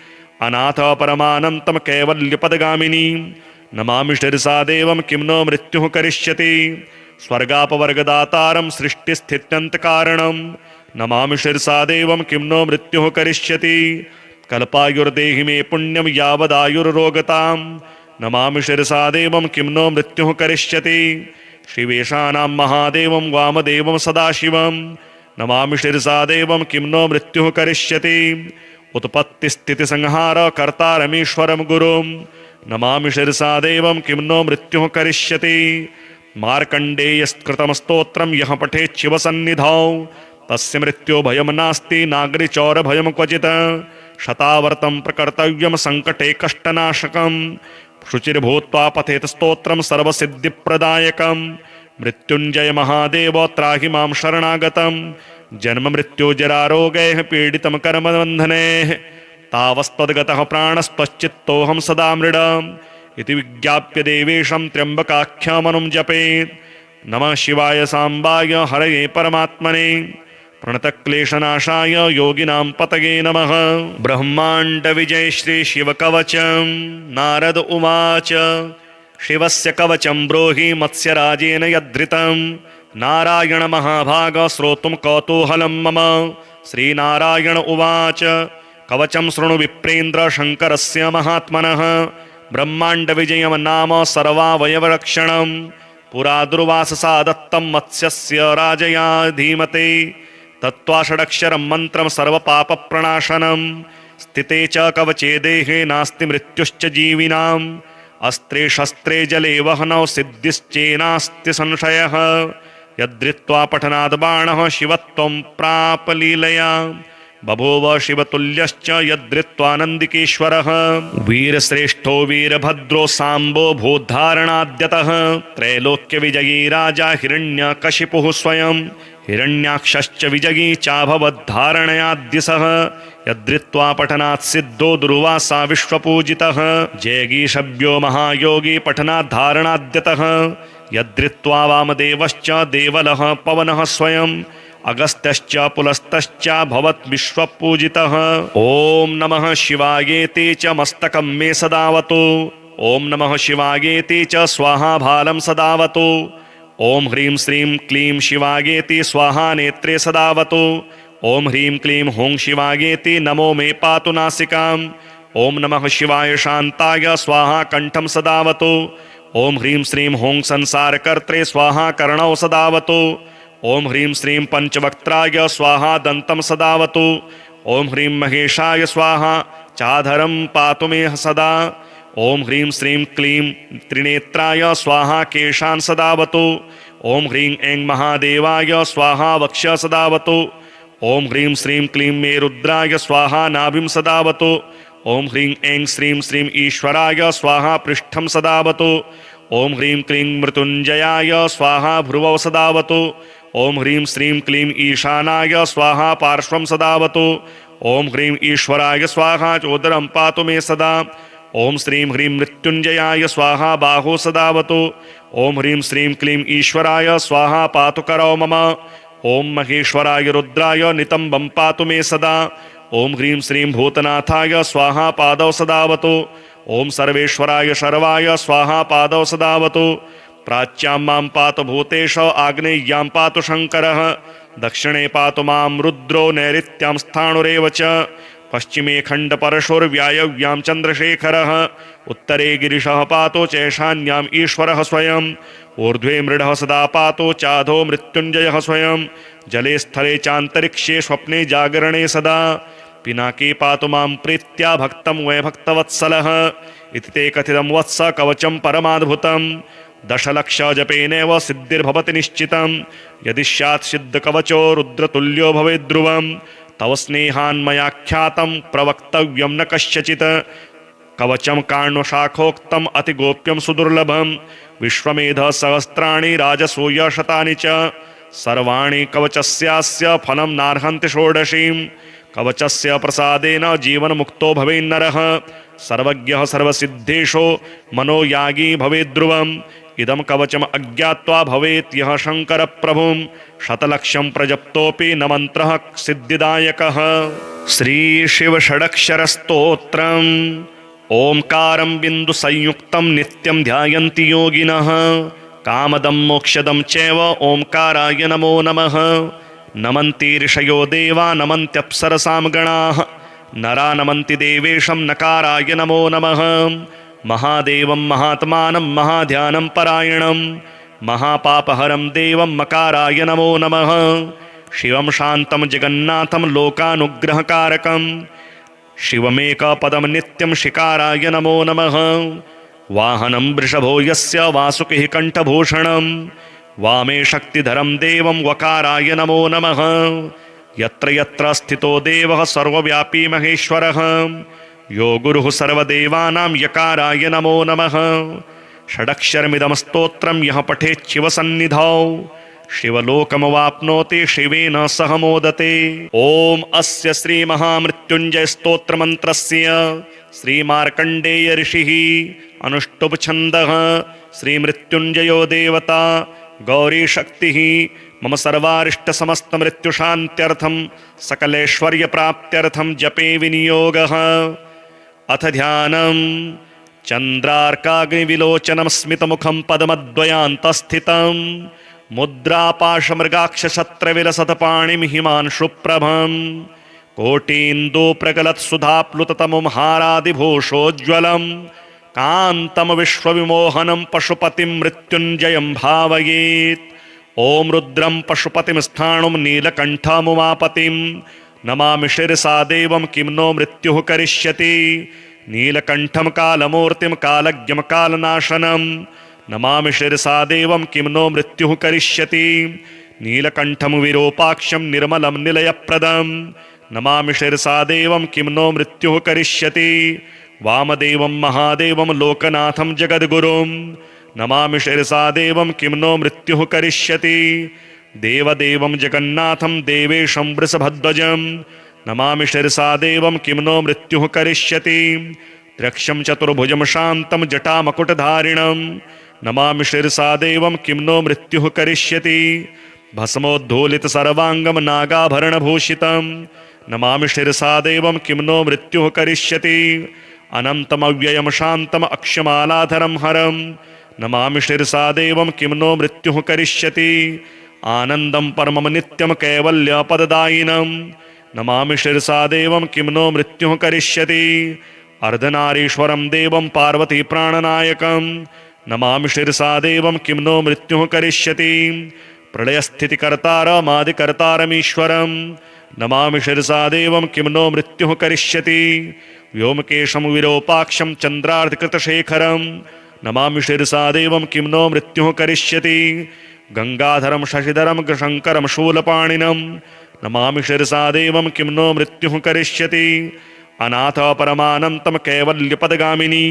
अनाथ परमानन्तं कैवल्यपदगामिनी नमामि शिरसा देवं किं नो मृत्युः करिष्यति। स्वर्गापवर्गदातारं सृष्टिस्थित्यन्तकारणं नमामि शिरसा देवं किं नो मृत्युः करिष्यति। कल्पायुर्देहि मे पुण्यं यावदायुर्रोगतां नमामि शिरसा देवं किं नो मृत्युः करिष्यति। शिवेशानां महादेवं वामदेवं सदाशिवं नमामि शिरसा देवं किं नो मृत्युः करिष्यति। उत्पत्तिस्थितिसंहार कर्तारमीश्वरं गुरुं नमामि शिरसा देवं किं नो मृत्युः करिष्यति। मार्कण्डेयस्कृतं स्तोत्रं यः पठेत् शिवसन्निधौ तस्य मृत्यो भयं नास्ति नागरिचौरभयं क्वचित्। शतावर्तं प्रकर्तव्यं सङ्कटे कष्टनाशकं शुचिर्भूत्वा पठेत् स्तोत्रं सर्वसिद्धिप्रदायकं। मृत्युञ्जय महादेव त्राहि मां शरणागतं जन्म मृत्युजरारोगैः पीडितं कर्मबन्धनैः तावस्त्वद्गतः प्राणस्त्वच्चित्तोऽहं सदा मृडम् इति विज्ञाप्य देवेशं त्र्यम्बकाख्यमनुं जपेत्। नमः शिवाय साम्बाय हरये परमात्मने प्रणतक्लेशनाशाय योगिनां पतये नमः। ब्रह्माण्डविजय श्री शिवकवचं नारद उवाच शिवस्य कवचं ब्रूहि मत्स्यराजेन यद्धृतं नारायण महाभाग श्रोतुं कौतूहलं मम। श्रीनारायण उवाच कवचं शृणु विप्रेन्द्र शङ्करस्य महात्मनः ब्रह्माण्डविजयं नाम सर्वावयवरक्षणं पुरा दुर्वाससा दत्तं मत्स्यस्य राजया धीमते। तत्त्वा षडक्षरं मन्त्रं सर्वपापप्रणाशनं स्थिते च कवचे देहे नास्ति मृत्युश्च जीविनाम् अस्त्रे शस्त्रे जले वहनौ सिद्धिश्चेनास्ति संशयः। यद्धृत्वा पठनाद् बाणः शिवत्वं प्राप लीलया बभूव शिवतुल्यश्च यद्धृत्वानन्दिकेश्वरः। वीरश्रेष्ठो वीरभद्रो साम्बो भूद्धारणाद्यतः त्रैलोक्यविजयी राजा हिरण्यकशिपुः स्वयं हिरण्याक्षश्च विजयी चाभवद्धारणयाद्यसः। यद्धृत्वा पठनात् सिद्धो दुर्वासा विश्वपूजितः जयगीषभ्यो महायोगी पठनाद्धारणाद्यतः। यद्धृत्वा वामदेवश्च देवलः पवनः स्वयं अगस्त्यश्च पुलस्तश्च भवत् विश्वपूजितः। ॐ नमः शिवायेति च मस्तकं मे सदावतु ॐ नमः शिवायेति च स्वाहा भालं सदावतु ॐ ह्रीं श्रीं क्लीं शिवायेति स्वाहा नेत्रे सदावतु ॐ ह्रीं क्लीं हूं शिवायेति नमो मे पातु नासिकाम् ओम नमः शिवाय शांताय स्वाहा कंठम सदावतु। ओम ह्रीं श्रीं हों संसार कर्त्रे स्वाहा कर्णौ सदावतु। ओम ह्रीं श्रीं पंचवक्त्राय स्वाहा दंतं सदावतु। ओम ह्रीं महेशाय स्वाहा चाधरं पातु मे सदा। ओम ह्रीं श्रीं क्लीं त्रिनेत्राय स्वाहा केशान् सदावतु। ओम ह्रीं ऐं महादेवाय स्वाहा वक्ष सदावतु। ओम ह्रीं श्रीं क्लीं मे रुद्राय स्वाहा नाभिं सदावतु। ओम ह्रीं ऐं श्रीं श्रीं ईश्वराय स्वाहा पृष्ठं सदावतु। ओम ह्रीं क्लीं मृत्युंजयाय स्वाहा भ्रुवौ सदावतु। ओम ह्रीं श्रीं क्लीं ईशानाय स्वाहा पार्श्वं सदावतु। ओम ह्रीं ईश्वराय स्वाहा चोदरं पातु मे सदा। ओम श्रीं ह्रीं मृत्युंजयाय स्वाहा बाहु सदावतु। ओम ह्रीं श्रीं क्लीं ईश्वराय स्वाहा पातु करौ मम। ओम महेश्वराय रुद्राय नितंबं पातु मे सदा। ओम ह्रीं श्रीं भूतनाथाय स्वाहा पादौ सदावतु। ओम सर्वेश्वराय शर्वाय स्वाहा पादौ सदावतु। प्राच्यां मां पातु भूतेश आग्नेय्यां पातु शङ्करः। दक्षिणे पातु मां रुद्रो नैऋत्यां स्थाणुरेव च। पश्चिमे खण्डपरशुर्व्यायव्यां चन्द्रशेखरः। उत्तरे गिरिशः पातु चैशान्यां ईश्वरः स्वयं। ऊर्ध्वे मृडः सदा पातु चाधो मृत्युञ्जयः स्वयं। जले स्थले चान्तरिक्षे स्वप्ने जागरणे सदा। पिनाके पातु मां प्रीत्या भक्तं वै भक्तवत्सलः। इति ते कथितं वत्स कवचं परमाद्भुतं। दशलक्ष जपेनेव सिद्धिर्भवति निश्चितं। यदि स्यात् सिद्धकवचो रुद्रतुल्यो भवेद् ध्रुवं। तव स्नेहान्मयाख्यातं प्रवक्तव्यं न कस्यचित्। कवचं कार्णशाखोक्तम् अतिगोप्यं सुदुर्लभं। विश्वमेध सहस्राणि राजसूय शतानि च। सर्वाणि कवचस्यास्य फलं नार्हन्ति षोडशीं। कवचस्य प्रसादेन जीवन्मुक्तो भवेन्नरः। सर्वज्ञः सर्वसिद्धेषु मनोयागी भवेद् ध्रुवम्। इदं कवचम् अज्ञात्वा भवेत् यः शङ्करप्रभुं। शतलक्षं प्रजप्तोऽपि न मन्त्रः सिद्धिदायकः। श्रीशिवषडक्षरस्तोत्रम्। ओंकारं बिन्दुसंयुक्तं नित्यं ध्यायन्ति योगिनः। कामदं मोक्षदं चैव ओंकाराय नमो नमः। नमन्ति ऋषयो देवा नमन्त्यप्सरसां गणाः। नरा नमन्ति देवेशं नकाराय नमो नमः। महादेवं महात्मानं महाध्यानं परायणं। महापापहरं देवं मकाराय नमो नमः। शिवं शान्तं जगन्नाथं लोकानुग्रहकारकं। शिवमेकपदं नित्यं शिकाराय नमो नमः। वाहनं वृषभो यस्य वासुकिः कण्ठभूषणं। वामे शक्तिधरं देवं वकाराय नमो नमः। यत्र यत्र स्थितो देवः सर्वव्यापी महेश्वरः। यो गुरुः सर्वदेवानां यकाराय नमो नमः। षडक्षरमिदं स्तोत्रं यः पठेत् शिवसन्निधौ शिवलोकमवाप्नोति शिवेन सह मोदते। ओम अस्य श्री महामृत्युंजय स्तोत्र मंत्रस्य श्री मार्कंडेय ऋषिः अनुष्टुप छन्दः। श्री मृत्युंजयो देवता गौरी शक्तिः मम सर्वारिष्ट समस्त मृत्यु शान्त्यर्थं सकलैश्वर्य प्राप्त्यर्थं जपे विनियोगः। अथ ध्यानम्। चन्द्रार्काग्निविलोचनं स्मितमुखं पद्मद्वयान्तस्थितं। मुद्रापाशमृगाक्षशत्रविलसतपाणिं हिमांशुप्रभं। कोटीन्दुप्रगलत्सुधाप्लुततमुं हारादिभूषोज्ज्वलं। कान्तं विश्वविमोहनं पशुपतिं मृत्युञ्जयं भावयेत्। ॐ रुद्रं पशुपतिं स्थाणुं नीलकण्ठमुमापतिं नमामि शिरसा देवं किं नो मृत्युः करिष्यति। नीलकण्ठं कालमूर्तिं कालज्ञं कालनाशनं नमामि शिरसा देवं किं नो मृत्युः करिष्यति। नीलकण्ठं विरूपाक्षं निर्मलं निलयप्रदं नमामि शिरसा देवं किं नो मृत्युः करिष्यति। वामदेवं महादेवं लोकनाथं जगद्गुरुं नमामि शिरसा देवं किं नो मृत्युः करिष्यति। देवदेवं जगन्नाथं देवेशं वृषभध्वजं नमामि शिरसा देवं किं नो मृत्युः करिष्यति। त्र्यक्षं चतुर्भुजं शान्तं जटामकुटधारिणं नमामि शिरसा देवं किं नो मृत्युः करिष्यति। भस्मोद्धूलितसर्वाङ्गं नागाभरणभूषितं नमामि शिरसा देवं किं नो मृत्युः करिष्यति। अनन्तमव्ययं शान्तम् अक्षमालाधरं हरं नमामि शिरसा देवं किं नो मृत्युः करिष्यति। आनन्दं परमं नित्यं कैवल्यपददायिनं नमामि शिरसा देवं किं नो मृत्युः करिष्यति। अर्धनारीश्वरं देवं पार्वती प्राणनायकं नमामि शिरसा देवं किं नो मृत्युः करिष्यति प्रलयस्थितिकर्तारमादिकर्तारमीश्वरं नमामि शिरसा देवं किं नो मृत्युः करिष्यति व्योमकेशं विरूपाक्षं चन्द्रार्धकृतशेखरं नमामि शिरसा देवं किं नो मृत्युः करिष्यति गंगाधरं शशिधरं शङ्करं शूलपाणिनं नमामि शिरसा देवं किं नो मृत्युः करिष्यति अनाथ परमानन्तं कैवल्यपदगामिनी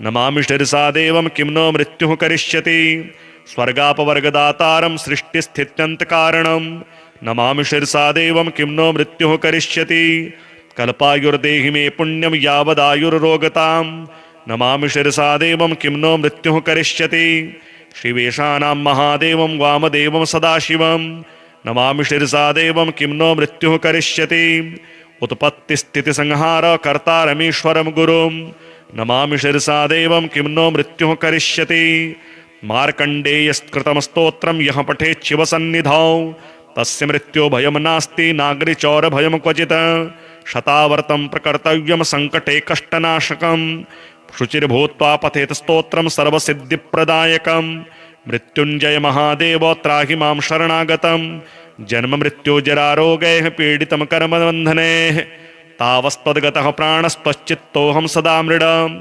नमामि शिरसा देवं किं नो मृत्युः करिष्यति स्वर्गापवर्गदातारं सृष्टिस्थित्यन्तकारणं नमामि शिरसा देवं किं नो मृत्युः करिष्यति कल्पायुर्देहि मे पुण्यं यावदायुर्रोगतां नमामि शिरसा देवं किं नो मृत्युः करिष्यति शिवेशानां महादेवं वामदेवं सदाशिवं नमामि शिरसा देवं किं नो मृत्युः करिष्यति उत्पत्तिस्थितिसंहार कर्तारमीश्वरं गुरुं नमामि शिरसा देवं किं नो मृत्युः करिष्यति मार्कण्डेयस्कृतं स्तोत्रं यः पठेत् शिवसन्निधौ तस्य मृत्यो भयं नास्ति नागरिचौरभयं क्वचित् शतावर्तं प्रकर्तव्यं सङ्कटे कष्टनाशकं शुचिर्भूत्वा पठेत् स्तोत्रं सर्वसिद्धिप्रदायकं मृत्युञ्जय महादेव त्राहि मां शरणागतं जन्म मृत्युजरारोगैः पीडितं कर्मबन्धनैः तावस्त्वद्गतः प्राणस्त्वच्चित्तोऽहं सदा मृडम्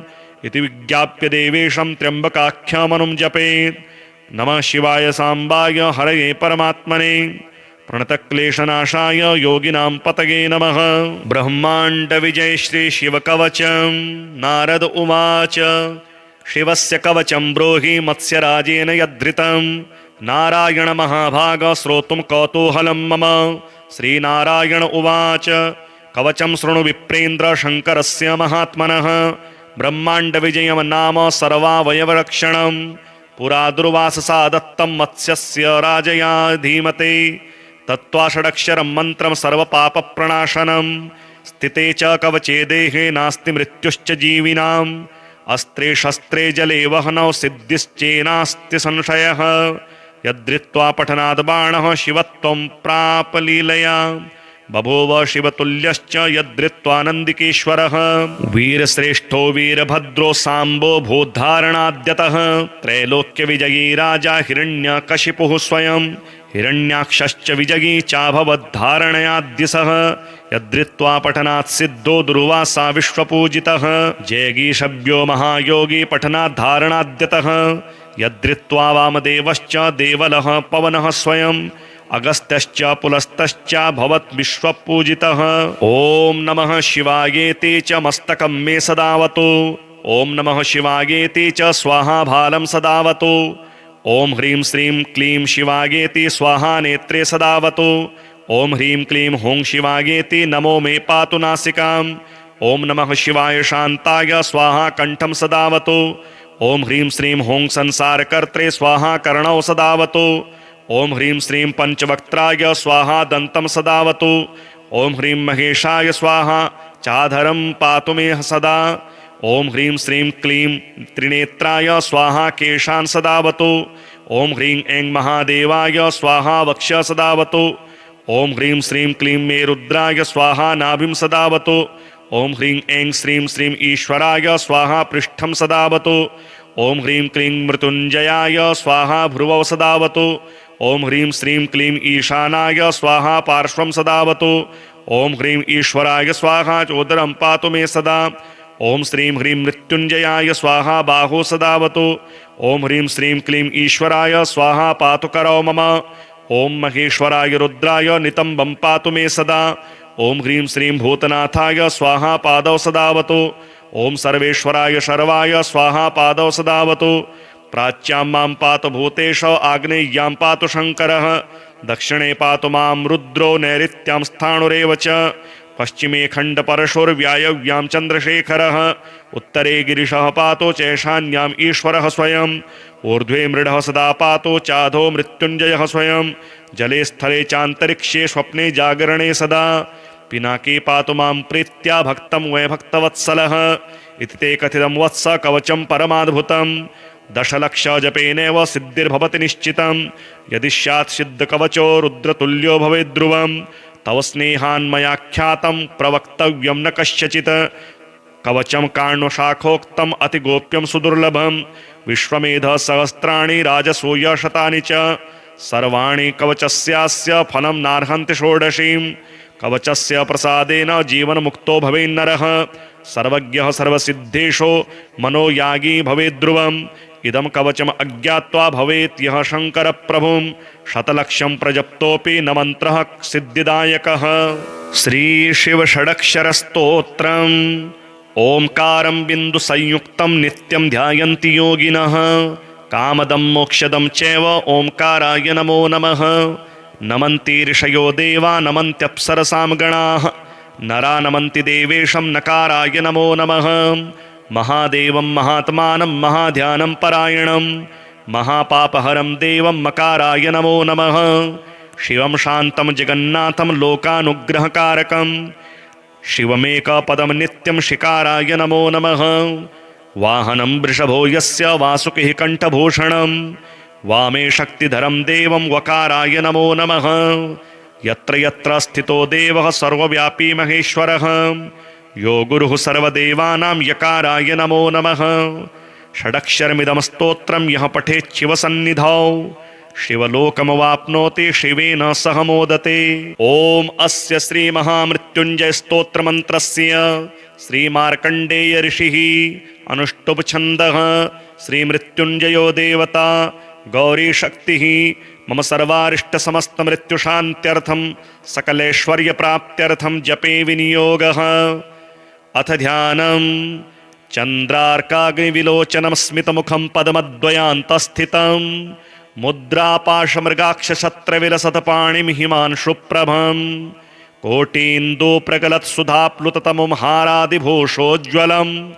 इति विज्ञाप्य देवेशं त्र्यम्बकाख्यमनुं जपेत् नमः शिवाय साम्बाय हरये परमात्मने प्रणतक्लेशनाशाय योगिनां पतये नमः। ब्रह्माण्डविजय श्री शिवकवचं नारद उवाच शिवस्य कवचं ब्रूहि मत्स्यराजेन यद्धृतं नारायण महाभाग श्रोतुं कौतूहलं मम। श्रीनारायण उवाच कवचं शृणु विप्रेन्द्र शङ्करस्य महात्मनः ब्रह्माण्डविजयं नाम सर्वावयवरक्षणं पुरा दुर्वाससा दत्तं मत्स्यस्य राजया धीमते तत्त्वा षडक्षरं मन्त्रं सर्वपापप्रणाशनं स्थिते च कवचे देहे नास्ति मृत्युश्च जीविनाम् अस्त्रे शस्त्रे जले वहनौ सिद्धिश्चेनास्ति संशयः यद्रित्वा पठनाद् बाणः शिवत्वं प्राप लीलया बभूव शिवतुल्यश्च यद्रित्वानन्दिकेश्वरः वीरश्रेष्ठो वीरभद्रो साम्बो भूद्धारणाद्यतः त्रैलोक्यविजयी राजा हिरण्यकशिपुः स्वयं हिरण्याक्षश्च विजयी चाभवद्धारणयाद्यसः यद्रित्वा पठनात् सिद्धो दुर्वासा विश्वपूजितः जयगीषभ्यो महायोगी पठनाद्धारणाद्यतः यद्रित्वा वामदेवश्च देवलः पवनः स्वयं अगस्त्यश्च पुलस्तश्च भवत् विश्वपूजितः। ॐ नमः शिवायेति च मस्तकं मे सदावतु ॐ नमः शिवायेति च स्वाहा भालं सदावतु ॐ ह्रीं श्रीं क्लीं शिवायेति स्वाहा नेत्रे सदावतु ॐ ह्रीं क्लीं हुं शिवायेति नमो मे पातु नासिकाम् ॐ नमः शिवाय शान्ताय स्वाहा कण्ठं सदावतु ॐ ह्रीं श्रीं हुं संसारकर्त्रे स्वाहा कर्णौ सदावतु ॐ ह्रीं श्रीं पंचवक्त्राय स्वाहा दन्तं सदावतु ॐ ह्रीं महेशाय स्वाहा चाधरं पातु मे सदा ॐ ह्रीं श्रीं क्लीं त्रिनेत्राय स्वाहा केशान् सदावतु ॐ ह्रीं ऐं महादेवाय स्वाहा वक्ष सदावतु ॐ ह्रीं श्रीं क्लीं मे रुद्राय स्वाहा नाभिं सदावतु ॐ ह्रीं ऐं श्रीं श्रीं ईश्वराय स्वाहा पृष्ठं सदावतु ॐ ह्रीं क्लीं मृत्युञ्जयाय स्वाहा भ्रुवौ सदावतु ॐ ह्रीं श्रीं क्लीं ईशानाय स्वाहा पार्श्वं सदावतु ॐ ह्रीं ईश्वराय स्वाहा चोदरं पातु मे सदा ॐ श्रीं ह्रीं मृत्युञ्जयाय स्वाहा बाहु सदावतु ॐ ह्रीं श्रीं क्लीं ईश्वराय स्वाहा पातु करौ मम ॐ महेश्वराय रुद्राय नितम्बं पातु मे सदा ॐ ह्रीं श्रीं भूतनाथाय स्वाहा पादौ सदावतु ॐ सर्वेश्वराय शर्वाय स्वाहा पादौ सदावतु प्राच्यां मां पातु भूतेश आग्नेय्यां पातु शङ्करः दक्षिणे पातु मां रुद्रो नैऋत्यां स्थाणुरेव च पश्चिमे खण्डपरशुर्व्यायव्यां चन्द्रशेखरः उत्तरे गिरिशः पातु चैशान्याम् ईश्वरः स्वयं ऊर्ध्वे मृडः सदा पातु चाधो मृत्युञ्जयः स्वयं जले स्थले चान्तरिक्षे स्वप्ने जागरणे सदा पिनाके पातु मां प्रीत्या भक्तं वै भक्तवत्सलः इति ते कथितं वत्स कवचं परमाद्भुतं दशलक्ष जपेनेव सिद्धिर्भवति निश्चितं यदि स्यात् सिद्धकवचो रुद्रतुल्यो भवेद्ध्रुवं तव स्नेहान्मयाख्यातं प्रवक्तव्यं न कस्यचित् कवचम कार्णशाखोक्तम अतिगोप्यम सुदुर्लभम विश्वमेध सहस्राणि राजसूय शतानि च सर्वाणि कवचस्यास्य फलं नार्हन्ति षोडशीं कवचस्य प्रसादेन जीवनमुक्तो भवेन्नरः सर्वज्ञः सर्वसिद्धेषु मनोयागी भवेद्ध्रुवम् इदं कवचम् अज्ञात्वा भवेत् यः शङ्करप्रभुं शतलक्षं प्रजप्तोऽपि न मन्त्रः सिद्धिदायकः। श्रीशिवषडक्षरस्तोत्रम्। ओंकारं बिन्दुसंयुक्तं नित्यं ध्यायन्ति योगिनः कामदं मोक्षदं चैव ओंकाराय नमो नमः। नमन्ति ऋषयो देवा नमन्त्यप्सरसां गणाः नरा नमन्ति देवेशं नकाराय नमो नमः। महादेवं महात्मानं महाध्यानं परायणं महापापहरं देवं मकाराय नमो नमः। शिवं शान्तं जगन्नाथं लोकानुग्रहकारकं शिवमेकपदं नित्यं शिकाराय नमो नमः। वाहनं वृषभो यस्य वासुकिः कण्ठभूषणं वामे शक्तिधरं देवं वकाराय नमो नमः। यत्र यत्र स्थितो देवः सर्वव्यापी महेश्वरः यो गुरुः सर्वदेवानां यकाराय नमो नमः। षडक्षरमिदं स्तोत्रं यः पठेत् शिवसन्निधौ शिवलोकमवाप्नोति शिवेन सह मोदते। ओम अस्य श्री महामृत्युंजय स्तोत्र मंत्रस्य श्री मार्कंडेय ऋषिः अनुष्टुप छन्दः श्री मृत्युंजयो देवता गौरी शक्तिः मम सर्वारिष्ट समस्त मृत्यु शान्त्यर्थं सकलैश्वर्य प्राप्त्यर्थं जपे विनियोगः। अथ ध्यानम्। चन्द्रार्काग्निविलोचनं स्मितमुखं पद्मद्वयान्तस्थितं मुद्रापाशमृगाक्षशत्रविलसतपाणिं हिमांशुप्रभं कोटीन्दुप्रगलत्सुधाप्लुततमुं हारादिभूषोज्ज्वलं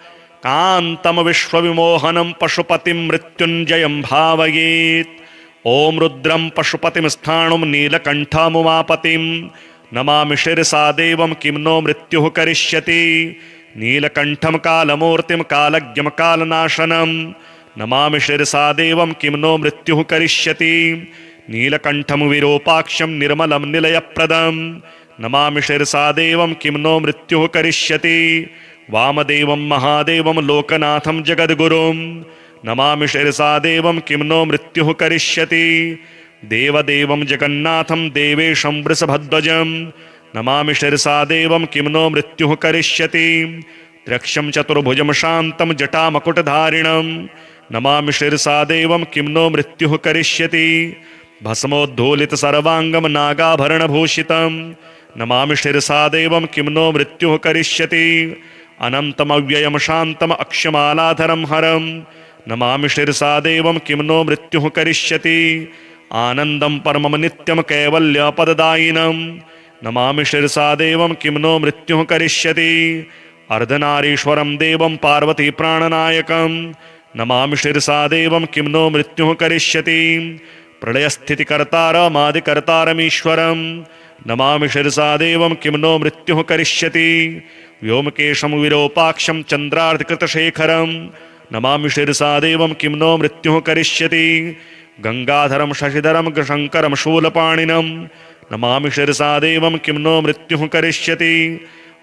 कान्तं विश्वविमोहनं पशुपतिं मृत्युञ्जयं भावयेत्। ॐ रुद्रं पशुपतिं स्थाणुं नीलकण्ठमुमापतिं नमामि शिरसा देवं किं नो मृत्युः करिष्यति। नीलकण्ठं कालमूर्तिं कालज्ञं कालनाशनं नमामि शिरसा देवं किं नो मृत्युः करिष्यति। नीलकण्ठं विरूपाक्षं निर्मलं निलयप्रदं नमामि शिरसा देवं किं नो मृत्युः करिष्यति। वामदेवं महादेवं लोकनाथं जगद्गुरुं नमामि शिरसा देवं किं नो मृत्युः करिष्यति। देवदेवं जगन्नाथं देवेशं वृषभध्वजं नमामि शिरसा देवं किं नो मृत्युः करिष्यति। त्र्यक्षं चतुर्भुजं शान्तं जटामकुटधारिणं नमामि शिरसा देवं किं नो मृत्युः करिष्यति। भस्मोद्धूलितसर्वाङ्गं नागाभरणभूषितं नमामि शिरसा देवं किं नो मृत्युः करिष्यति। अनन्तमव्ययं शान्तम् अक्षमालाधरं हरं नमामि शिरसा देवं किं नो मृत्युः करिष्यति। आनन्दं परमं नित्यं कैवल्यपददायिनं नमामि शिरसा देवं किं नो मृत्युः करिष्यति। अर्धनारीश्वरं देवं पार्वतीप्राणनायकं नमामि शिरसा देवं किं नो मृत्युः करिष्यति। प्रलयस्थितिकर्तारमादिकर्तारमीश्वरं नमामि शिरसा देवं किं नो मृत्युः करिष्यति। व्योमकेशं विरूपाक्षं चन्द्रार्धकृतशेखरं नमामि शिरसा देवं किं नो मृत्युः करिष्यति। गंगाधरं शशिधरं शङ्करं शूलपाणिनं नमामि शिरसा देवं किं नो मृत्युः करिष्यति।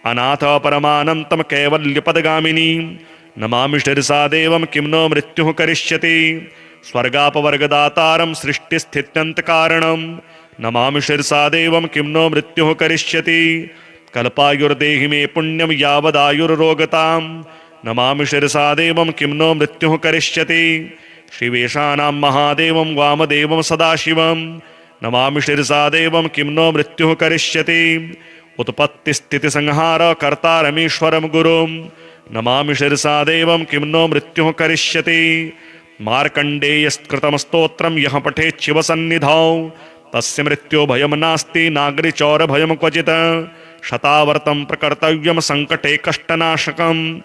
अनाथ परमानन्तं कैवल्यपदगामिनी नमामि शिरसा देवं किं नो मृत्युः करिष्यति। स्वर्गापवर्गदातारं सृष्टिस्थित्यन्तकारणं नमामि शिरसा देवं किं नो मृत्युः करिष्यति। कल्पायुर्देहि मे पुण्यं यावदायुर्रोगतां नमामि शिरसा देवं किं नो मृत्युः करिष्यति। शिवेशानां महादेवं वामदेवं सदाशिवं नमामि शिरसा देवं किं नो मृत्युः करिष्यति। उत्पत्तिस्थितिसंहार कर्तारमीश्वरं गुरुं नमामि शिरसा देवं किं नो मृत्युः करिष्यति। मार्कण्डेयस्कृतं स्तोत्रं यः पठेत् शिवसन्निधौ तस्य मृत्यो भयं नास्ति नागरिचौरभयं क्वचित्। शतावर्तं प्रकर्तव्यं सङ्कटे कष्टनाशकं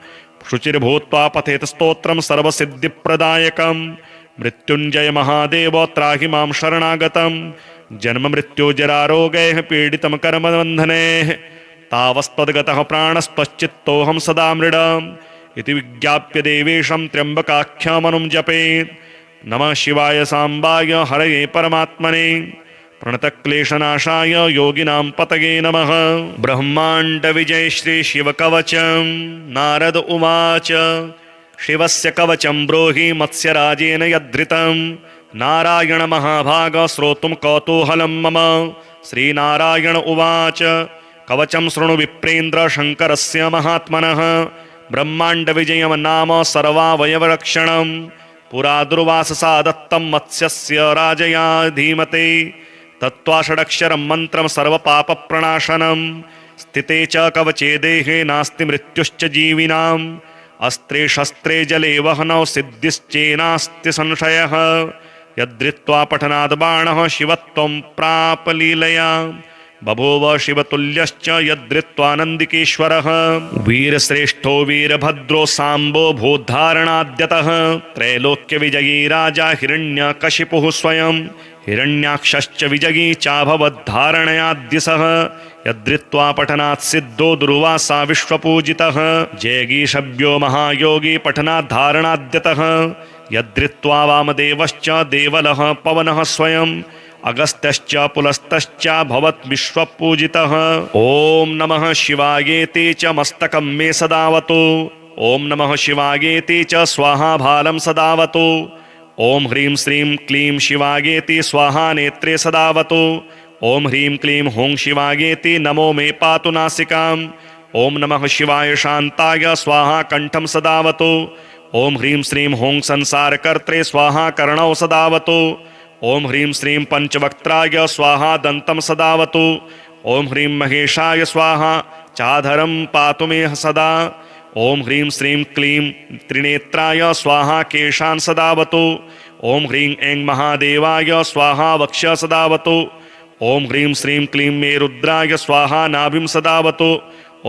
शुचिर्भूत्वा पठेत् स्तोत्रं सर्वसिद्धिप्रदायकं। मृत्युञ्जय महादेव त्राहि मां शरणागतं जन्म मृत्युजरारोगैः पीडितं कर्मबन्धनैः तावस्त्वद्गतः प्राणस्त्वच्चित्तोऽहं सदा मृडम् इति विज्ञाप्य देवेशं त्र्यम्बकाख्यमनुं जपेत्। नमः शिवाय साम्बाय हरये परमात्मने प्रणतक्लेशनाशाय योगिनां पतये नमः। ब्रह्माण्डविजय श्री शिवकवचं नारद उवाच शिवस्य कवचं ब्रूहि मत्स्यराजेन यद्धृतं नारायण महाभाग श्रोतुं कौतूहलं मम। श्रीनारायण उवाच कवचं शृणु विप्रेन्द्र शङ्करस्य महात्मनः ब्रह्माण्डविजयं नाम सर्वावयवरक्षणं पुरा दुर्वाससा दत्तं मत्स्यस्य राजया धीमते तत्त्वा षडक्षरं मन्त्रं सर्वपापप्रणाशनं स्थिते च कवचे देहे नास्ति मृत्युश्च जीविनाम् अस्त्रे शस्त्रे जले वहनौ सिद्धिश्चेनास्ति संशयः यद्धृत्वा पठनाद् बाणः शिवत्वं प्राप लीलया बभूव शिवतुल्यश्च यद्धृत्वानन्दिकेश्वरः वीरश्रेष्ठो वीरभद्रो साम्बो भूद्धारणाद्यतः त्रैलोक्यविजयी राजा हिरण्यकशिपुः स्वयं हिरण्याक्षश्च विजयी चाभवद्धारणयाद्यसः यद्धृत्वा पठनात् सिद्धो दुर्वासा विश्वपूजितः जयगीषभ्यो महायोगी पठनाद्धारणाद्यतः यद्धृत्वा वामदेवश्च देवलः पवनः स्वयं अगस्त्यश्च पुलस्तश्च भवत् विश्वपूजितः। ॐ नमः शिवायेति च मस्तकं मे सदावतु ॐ नमः शिवायेति च स्वाहा भालं सदावतु ॐ ह्रीं श्रीं क्लीं शिवायेति स्वाहा नेत्रे सदावतु ॐ ह्रीं क्लीं हुं शिवायेति नमो मे पातु नासिकाम् ॐ नमः शिवाय शान्ताय स्वाहा कण्ठं सदावतु ॐ ह्रीं श्रीं हुं संसारकर्त्रे स्वाहा कर्णौ सदावतु ॐ ह्रीं श्रीं पंचवक्त्राय स्वाहा दन्तं सदावतु ॐ ह्रीं महेशाय स्वाहा चाधरं पातु मे सदा ॐ ह्रीं श्रीं क्लीं त्रिनेत्राय स्वाहा केशान् सदावतु ॐ ह्रीं ऐं महादेवाय स्वाहा वक्ष सदावतु ॐ ह्रीं श्रीं क्लीं मे रुद्राय स्वाहा नाभिं सदावतु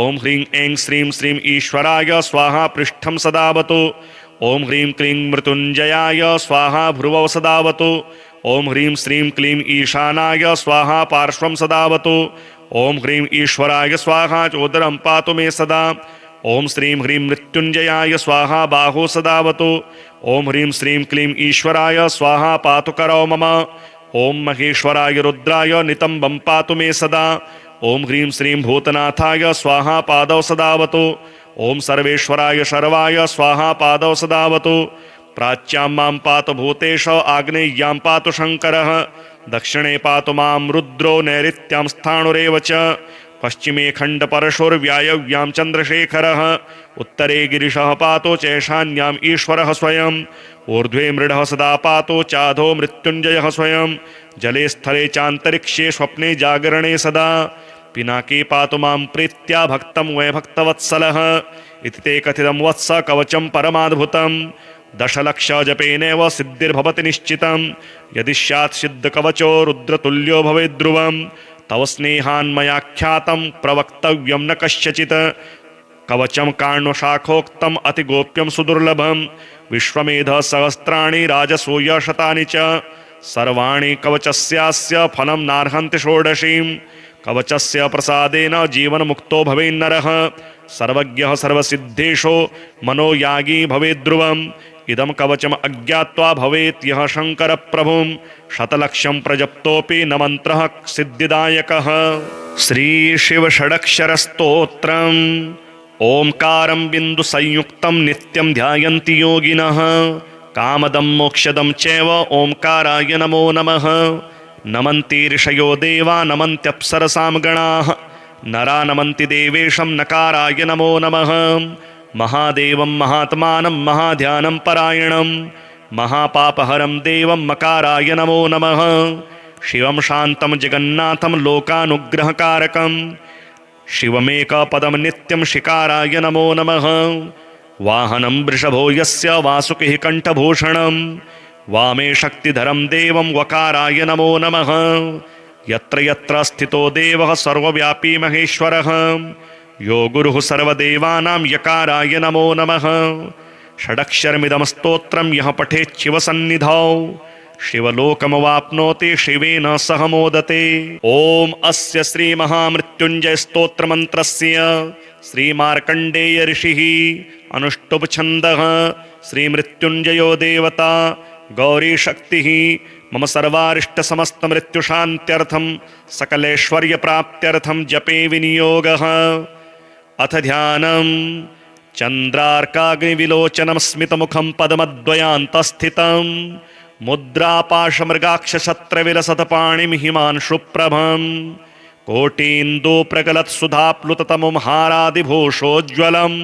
ॐ ह्रीं ऐं श्रीं श्रीं ईश्वराय स्वाहा पृष्ठं सदावतु ॐ ह्रीं क्लीं मृत्युञ्जयाय स्वाहा भ्रुवौ सदावतु ॐ ह्रीं श्रीं क्लीं ईशानाय स्वाहा पार्श्वं सदावतु ॐ ह्रीं ईश्वराय स्वाहा चोदरं पातु मे सदा ॐ श्रीं ह्रीं मृत्युञ्जयाय स्वाहा बाहु सदावतु ॐ ह्रीं श्रीं क्लीं ईश्वराय स्वाहा पातु करौ मम ॐ महेश्वराय रुद्राय नितम्बं पातु मे सदा ॐ ह्रीं श्रीं भूतनाथाय स्वाहा पादौ सदावतु ॐ सर्वेश्वराय शर्वाय स्वाहा पादौ सदावतु प्राच्यां मां पातु भूतेश आग्नेय्यां पातु शङ्करः दक्षिणे पातु मां रुद्रो नैऋत्यां स्थाणुरेव च पश्चिमे खण्डपरशुर्व्यायव्यां चन्द्रशेखरः उत्तरे गिरिशः पातु चैशान्याम् ईश्वरः स्वयं ऊर्ध्वे मृडः सदा पातु चाधो मृत्युञ्जयः स्वयं जले स्थले चान्तरिक्षे स्वप्ने जागरणे सदा पिनाके पातु मां प्रीत्या भक्तं वै भक्तवत्सलः इति ते कथितं वत्स कवचं परमाद्भुतं दशलक्ष जपेनेव सिद्धिर्भवति निश्चितं यदि स्यात् सिद्धकवचो रुद्रतुल्यो भवेद्ध्रुवं तव स्नेहान्मयाख्यातं प्रवक्तव्यं न कस्यचित् कवचं कार्णशाखोक्तम् अतिगोप्यं सुदुर्लभं विश्वमेध सहस्राणि राजसूय शतानि च सर्वाणि कवचस्यास्य फलं नार्हन्ति षोडशीं कवचस्य प्रसादेन जीवन्मुक्तो भवेन्नरः सर्वज्ञः सर्वसिद्धेषु मनोयागी भवेद्ध्रुवम् इदं कवचम् अज्ञात्वा भवेत् यः शङ्करप्रभुं शतलक्षं प्रजप्तोऽपि न मन्त्रः सिद्धिदायकः। श्रीशिवषडक्षरस्तोत्रम् ओंकारं बिन्दुसंयुक्तं नित्यं ध्यायन्ति योगिनः कामदं मोक्षदं चैव ओंकाराय नमो नमः। नमन्ति ऋषयो देवा नमन्त्यप्सरसां गणाः नरा नमन्ति देवेशं नकाराय नमो नमः। महादेवं महात्मानं महाध्यानं परायणं महापापहरं देवं मकाराय नमो नमः। शिवं शान्तं जगन्नाथं लोकानुग्रहकारकं शिवमेकपदं नित्यं शिकाराय नमो नमः। वाहनं वृषभो यस्य वासुकिः कण्ठभूषणं वामे शक्तिधरं देवं वकाराय नमो नमः। यत्र यत्र स्थितो देवः सर्वव्यापी महेश्वरः यो गुरुः सर्वदेवानां यकाराय नमो नमः। षडक्षरमिदं स्तोत्रं यः पठेत् शिवसन्निधौ शिवलोकमवाप्नोति शिवेन सह मोदते। ॐ अस्य श्रीमहामृत्युञ्जय स्तोत्रमन्त्रस्य श्रीमार्कण्डेय ऋषिः अनुष्टुप् छन्दः श्रीमृत्युञ्जयो देवता गौरी शक्तिः मम सर्वारिष्ट समस्त मृत्यु शांत्यर्थम सकलैश्वर्य प्राप्त्यर्थम जपे विनियोगः। अथ ध्यानम्। चंद्रार्काग्निविलोचनं स्मितमुखं पद्मद्वयान्तस्थितं मुद्रापाशमृगाक्षशत्रविलसतपाणिं हिमांशुप्रभं कोटीन्दुप्रगलत्सुधाप्लुततमुं हारादिभूषोज्ज्वलं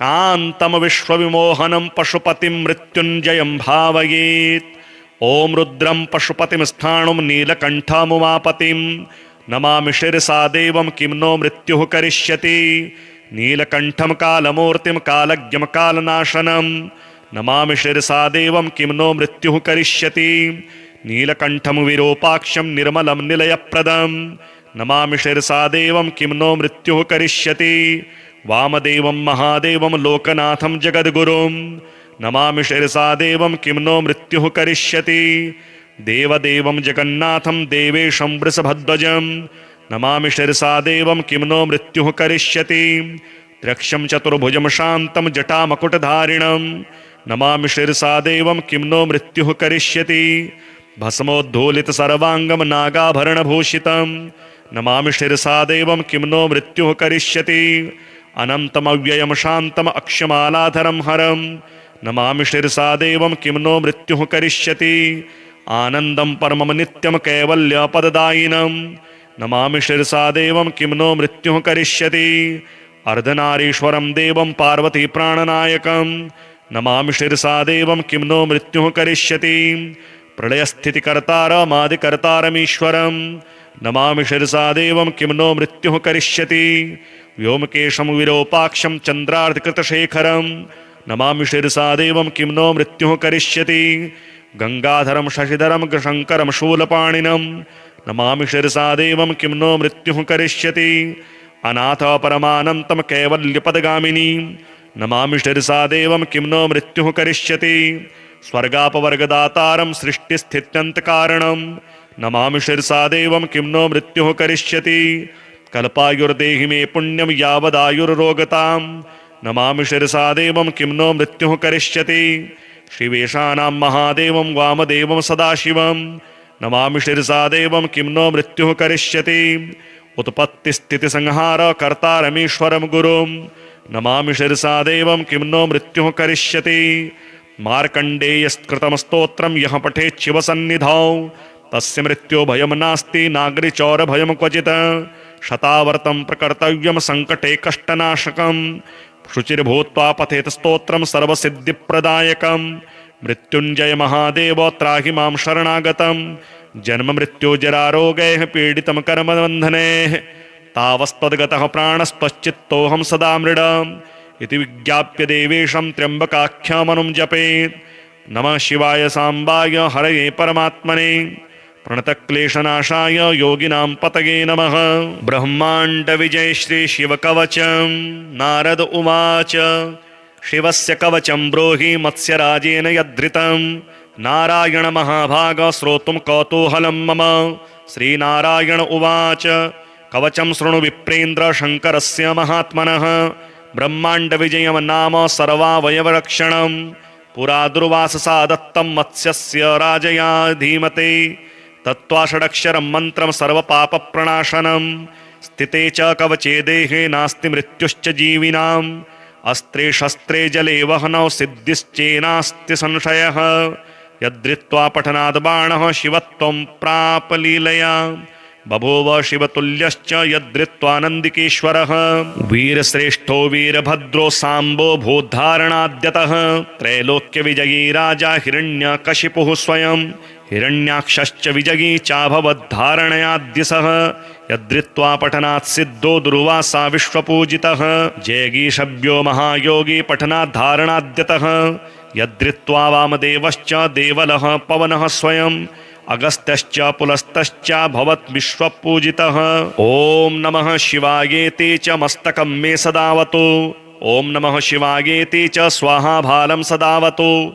कान्तं विश्वविमोहनं पशुपतिं मृत्युञ्जयं भावयेत्। ॐ रुद्रं पशुपतिं स्थाणुं नीलकण्ठमुमापतिं नमामि शिरसा देवं किं नो मृत्युः करिष्यति। नीलकण्ठं कालमूर्तिं कालज्ञं कालनाशनं नमामि शिरसा देवं किं नो मृत्युः करिष्यति। नीलकण्ठं विरूपाक्षं निर्मलं निलयप्रदं नमामि शिरसा देवं किं नो मृत्युः करिष्यति। वामदेवं महादेवं लोकनाथं जगद्गुरुं नमामि शिरसा देवं किं नो मृत्युः करिष्यति। देवदेवं जगन्नाथं देवेशं वृषभध्वजं नमामि शिरसा देवं किं नो मृत्युः करिष्यति। त्र्यक्षं चतुर्भुजं शान्तं जटामकुटधारिणं नमामि शिरसा देवं किं नो मृत्युः करिष्यति। भस्मोद्धूलितसर्वाङ्गं नागाभरणभूषितं नमामि शिरसा देवं किं नो मृत्युः करिष्यति। अनन्तमव्ययं शान्तम् अक्षमालाधरं हरं नमामि शिरसा देवं किं नो मृत्युः करिष्यति। आनन्दं परमं नित्यं कैवल्यपददायिनं नमामि शिरसा देवं किं नो मृत्युः करिष्यति। अर्धनारीश्वरं देवं पार्वतीप्राणनायकं नमामि शिरसा देवं किं नो मृत्युः करिष्यति। प्रलयस्थितिकर्तारमादिकर्तारमीश्वरं नमामि शिरसा देवं किं नो मृत्युः करिष्यति। व्योमकेशं विरूपाक्षं चन्द्रार्धकृतशेखरं नमामि शिरसा देवं किं नो मृत्युः करिष्यति। गंगाधरं शशिधरं शङ्करं शूलपाणिनं नमामि शिरसा देवं किं नो मृत्युः करिष्यति। अनाथ परमानन्तं कैवल्यपदगामिनी नमामि शिरसा देवं किं नो मृत्युः करिष्यति। स्वर्गापवर्गदातारं सृष्टिस्थित्यन्तकारणं नमामि शिरसा देवं किं नो मृत्युः करिष्यति। कल्पायुर्देहि मे पुण्यं यावदायुर्रोगतां नमामि शिरसा देवं किं नो मृत्युः करिष्यति। शिवेशानां महादेवं वामदेवं सदाशिवं नमामि शिरसा देवं किं नो मृत्युः करिष्यति। उत्पत्तिस्थितिसंहार कर्तारमीश्वरं गुरुं नमामि शिरसा देवं किं नो मृत्युः करिष्यति। मार्कण्डेयस्कृतं स्तोत्रं यः पठेत् शिवसन्निधौ तस्य मृत्यो भयं नास्ति नागरिचौरभयं क्वचित्। शतावर्तं प्रकर्तव्यं सङ्कटे कष्टनाशकं शुचिर्भूत्वा पठेत् स्तोत्रं सर्वसिद्धिप्रदायकं। मृत्युञ्जय महादेव त्राहि मां शरणागतं जन्म मृत्युजरारोगैः पीडितं कर्मबन्धनैः तावस्त्वद्गतः प्राणस्त्वच्चित्तोऽहं सदा मृडम् इति विज्ञाप्य देवेशं त्र्यम्बकाख्यामनुं जपेत्। नमः शिवाय साम्बाय हरये परमात्मने प्रणतक्लेशनाशाय योगिनां पतये नमः। ब्रह्माण्ड विजय श्री शिवकवचं नारद उवाच शिवस्य कवचं ब्रूहि मत्स्यराजेन यद्धृतं नारायण महाभाग श्रोतुं कौतूहलं मम। श्रीनारायण उवाच कवचं शृणु विप्रेन्द्र शङ्करस्य महात्मनः ब्रह्माण्ड विजयं नाम सर्वावयवरक्षणं पुरा दुर्वाससा दत्तं मत्स्यस्य राजया धीमते। तत्त्वा षडक्षरं मन्त्रं सर्वपापप्रणाशनं स्थिते च कवचे देहे नास्ति मृत्युश्च जीविनाम् अस्त्रे शस्त्रे जले वहनौ सिद्धिश्चेनास्ति संशयः। यद्धृत्वा पठनाद् बाणः शिवत्वं प्राप लीलया बभूव शिवतुल्यश्च यद्धृत्वा नन्दिकेश्वरः। वीरश्रेष्ठो वीरभद्रो साम्बो भूद्धारणाद्यतः त्रैलोक्यविजयी राजा हिरण्यकशिपुः स्वयं हिरण्याक्षश्च विजयी चाभवद्धारणयाद्यसः। यद्धृत्वा पठनात् सिद्धो दुर्वासा विश्वपूजितः जयगीषभ्यो महायोगी पठनाद्धारणाद्यतः। यद्धृत्वा वामदेवश्च देवलः पवनः स्वयं अगस्त्यश्च पुलस्तश्च भवत् विश्वपूजितः। ॐ नमः शिवायेति च मस्तकं मे सदावतु ॐ नमः शिवायेति च स्वाहा भालं सदावतु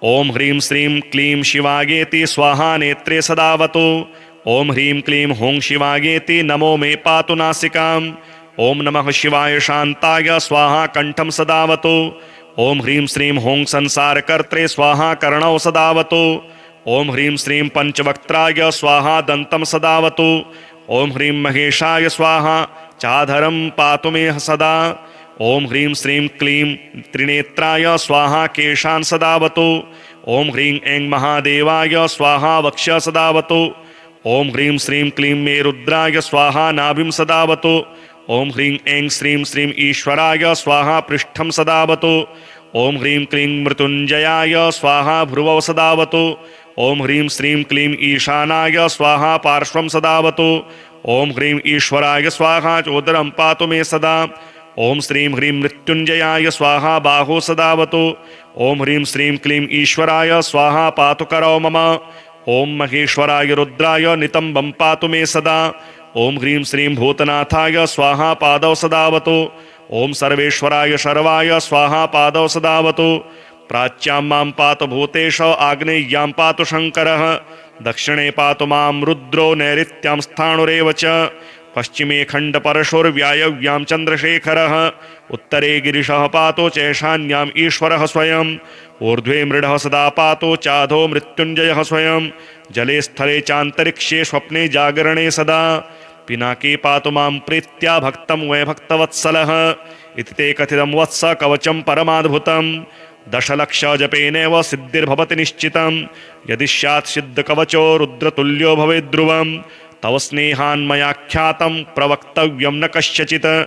ॐ ह्रीं श्रीं क्लीं शिवायेति स्वाहा नेत्रे सदावतु ॐ ह्रीं क्लीं हुं शिवायेति नमो मे पातु नासिकाम् ॐ नमः शिवाय शान्ताय स्वाहा कण्ठं सदावतु ॐ ह्रीं श्रीं हुं संसारकर्त्रे स्वाहा कर्णौ सदावतु ओम ह्रीं श्रीं पंचवक्त्राय स्वाहा दन्तं सदावतु। ओम ह्रीं महेशाय स्वाहा चाधरं पातु मे सदा। ओम ह्रीं श्रीं क्लीं त्रिनेत्राय स्वाहा केशान् सदावतु। ओम ह्रीं ऐं महादेवाय स्वाहा वक्ष सदावतु। ओम ह्रीं श्रीं क्लीं मे रुद्राय स्वाहा नाभिं सदावतु। ओम ह्रीं ऐं श्रीं श्रीं ईश्वराय स्वाहा पृष्ठं सदावतु। ओम ह्रीं क्लीं मृत्युंजयाय स्वाहा भ्रुवौ सदावतु। ओम ह्रीं श्रीं क्लीं ईशानाय स्वाहा पार्श्वं सदावतु। ओम ह्रीं ईश्वराय स्वाहा चोदरं पातु मे सदा। ओम श्रीं ह्रीं मृत्युंजयाय स्वाहा बाहो सदावतु। ओम ह्रीं श्रीं क्लीं ईश्वराय स्वाहा पातु करौ मम। ओम महेश्वराय रुद्राय नितंबं पातु मे सदा। ओम ह्रीं श्रीं भूतनाथाय स्वाहा पादौ सदावतु। ओम सर्वेश्वराय शर्वाय स्वाहा पादौ सदावतु। प्राच्यां मां पातु भूतेश आग्नेय्यां पातु शङ्करः। दक्षिणे पातु मां रुद्रो नैऋत्यां स्थाणुरेव च। पश्चिमे खण्डपरशुर्व्यायव्यां चन्द्रशेखरः। उत्तरे गिरिशः पातु चैशान्याम् ईश्वरः स्वयम्। ऊर्ध्वे मृडः सदा पातु चाधो मृत्युञ्जयः स्वयं। जले स्थले चान्तरिक्षे स्वप्ने जागरणे सदा। पिनाके पातु मां प्रीत्या भक्तं वै भक्तवत्सलः। इति ते कथितं वत्स कवचं परमाद्भुतं। दशलक्ष जपेनैव सिद्धिर्भवति निश्चितं। यदि स्यात् सिद्धकवचो रुद्रतुल्यो भवेत् ध्रुवं। तव स्नेहान्मयाख्यातं प्रवक्तव्यं न कस्यचित्।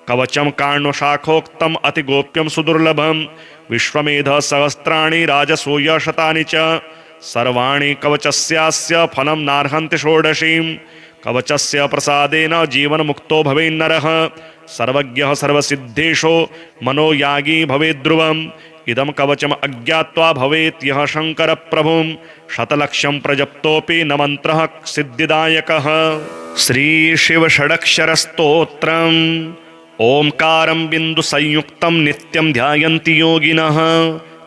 कवचं कार्णशाखोक्तम् अतिगोप्यं सुदुर्लभं। विश्वमेध सहस्राणि राजसूय शतानि च। सर्वाणि कवचस्यास्य फलं नार्हन्ति षोडशीं। कवचस्य प्रसादेन जीवन्मुक्तो भवेन्नरः। सर्वज्ञः सर्वसिद्धेषु मनोयागी भवेत् ध्रुवम्। इदं कवचम् अज्ञात्वा भवेत् यः शङ्करप्रभुं। शतलक्षं प्रजप्तोऽपि न मन्त्रः सिद्धिदायकः। श्रीशिवषडक्षरस्तोत्रम्। ओंकारं बिन्दुसंयुक्तं नित्यं ध्यायन्ति योगिनः।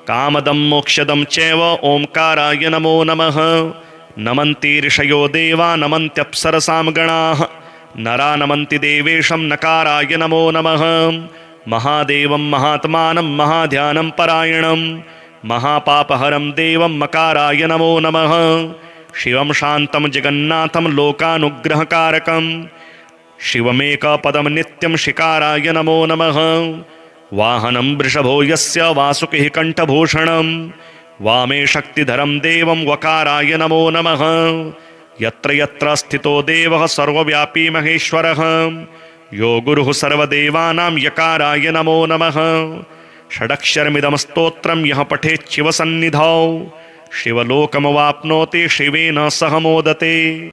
कामदं मोक्षदं चैव ओंकाराय नमो नमः। नमन्ति ऋषयो देवा नमन्त्यप्सरसां गणाः। नरा नमन्ति देवेशं नकाराय नमो नमः। महादेवं महात्मानं महाध्यानं परायणं। महापापहरं देवं मकाराय नमो नमः। शिवं शान्तं जगन्नाथं लोकानुग्रहकारकं। शिवमेकपदं नित्यं शिकाराय नमो नमः। वाहनं वृषभो यस्य वासुकिः कण्ठभूषणं। वामे शक्तिधरं देवं वकाराय नमो नमः। यत्र यत्र स्थितो देवः सर्वव्यापी महेश्वरः। यो गुरुः सर्वदेवानां यकाराय नमो नमः। षडक्षरमिदं स्तोत्रं यः पठेत् शिवसन्निधौ शिवलोकमवाप्नोति शिवेन सह मोदते।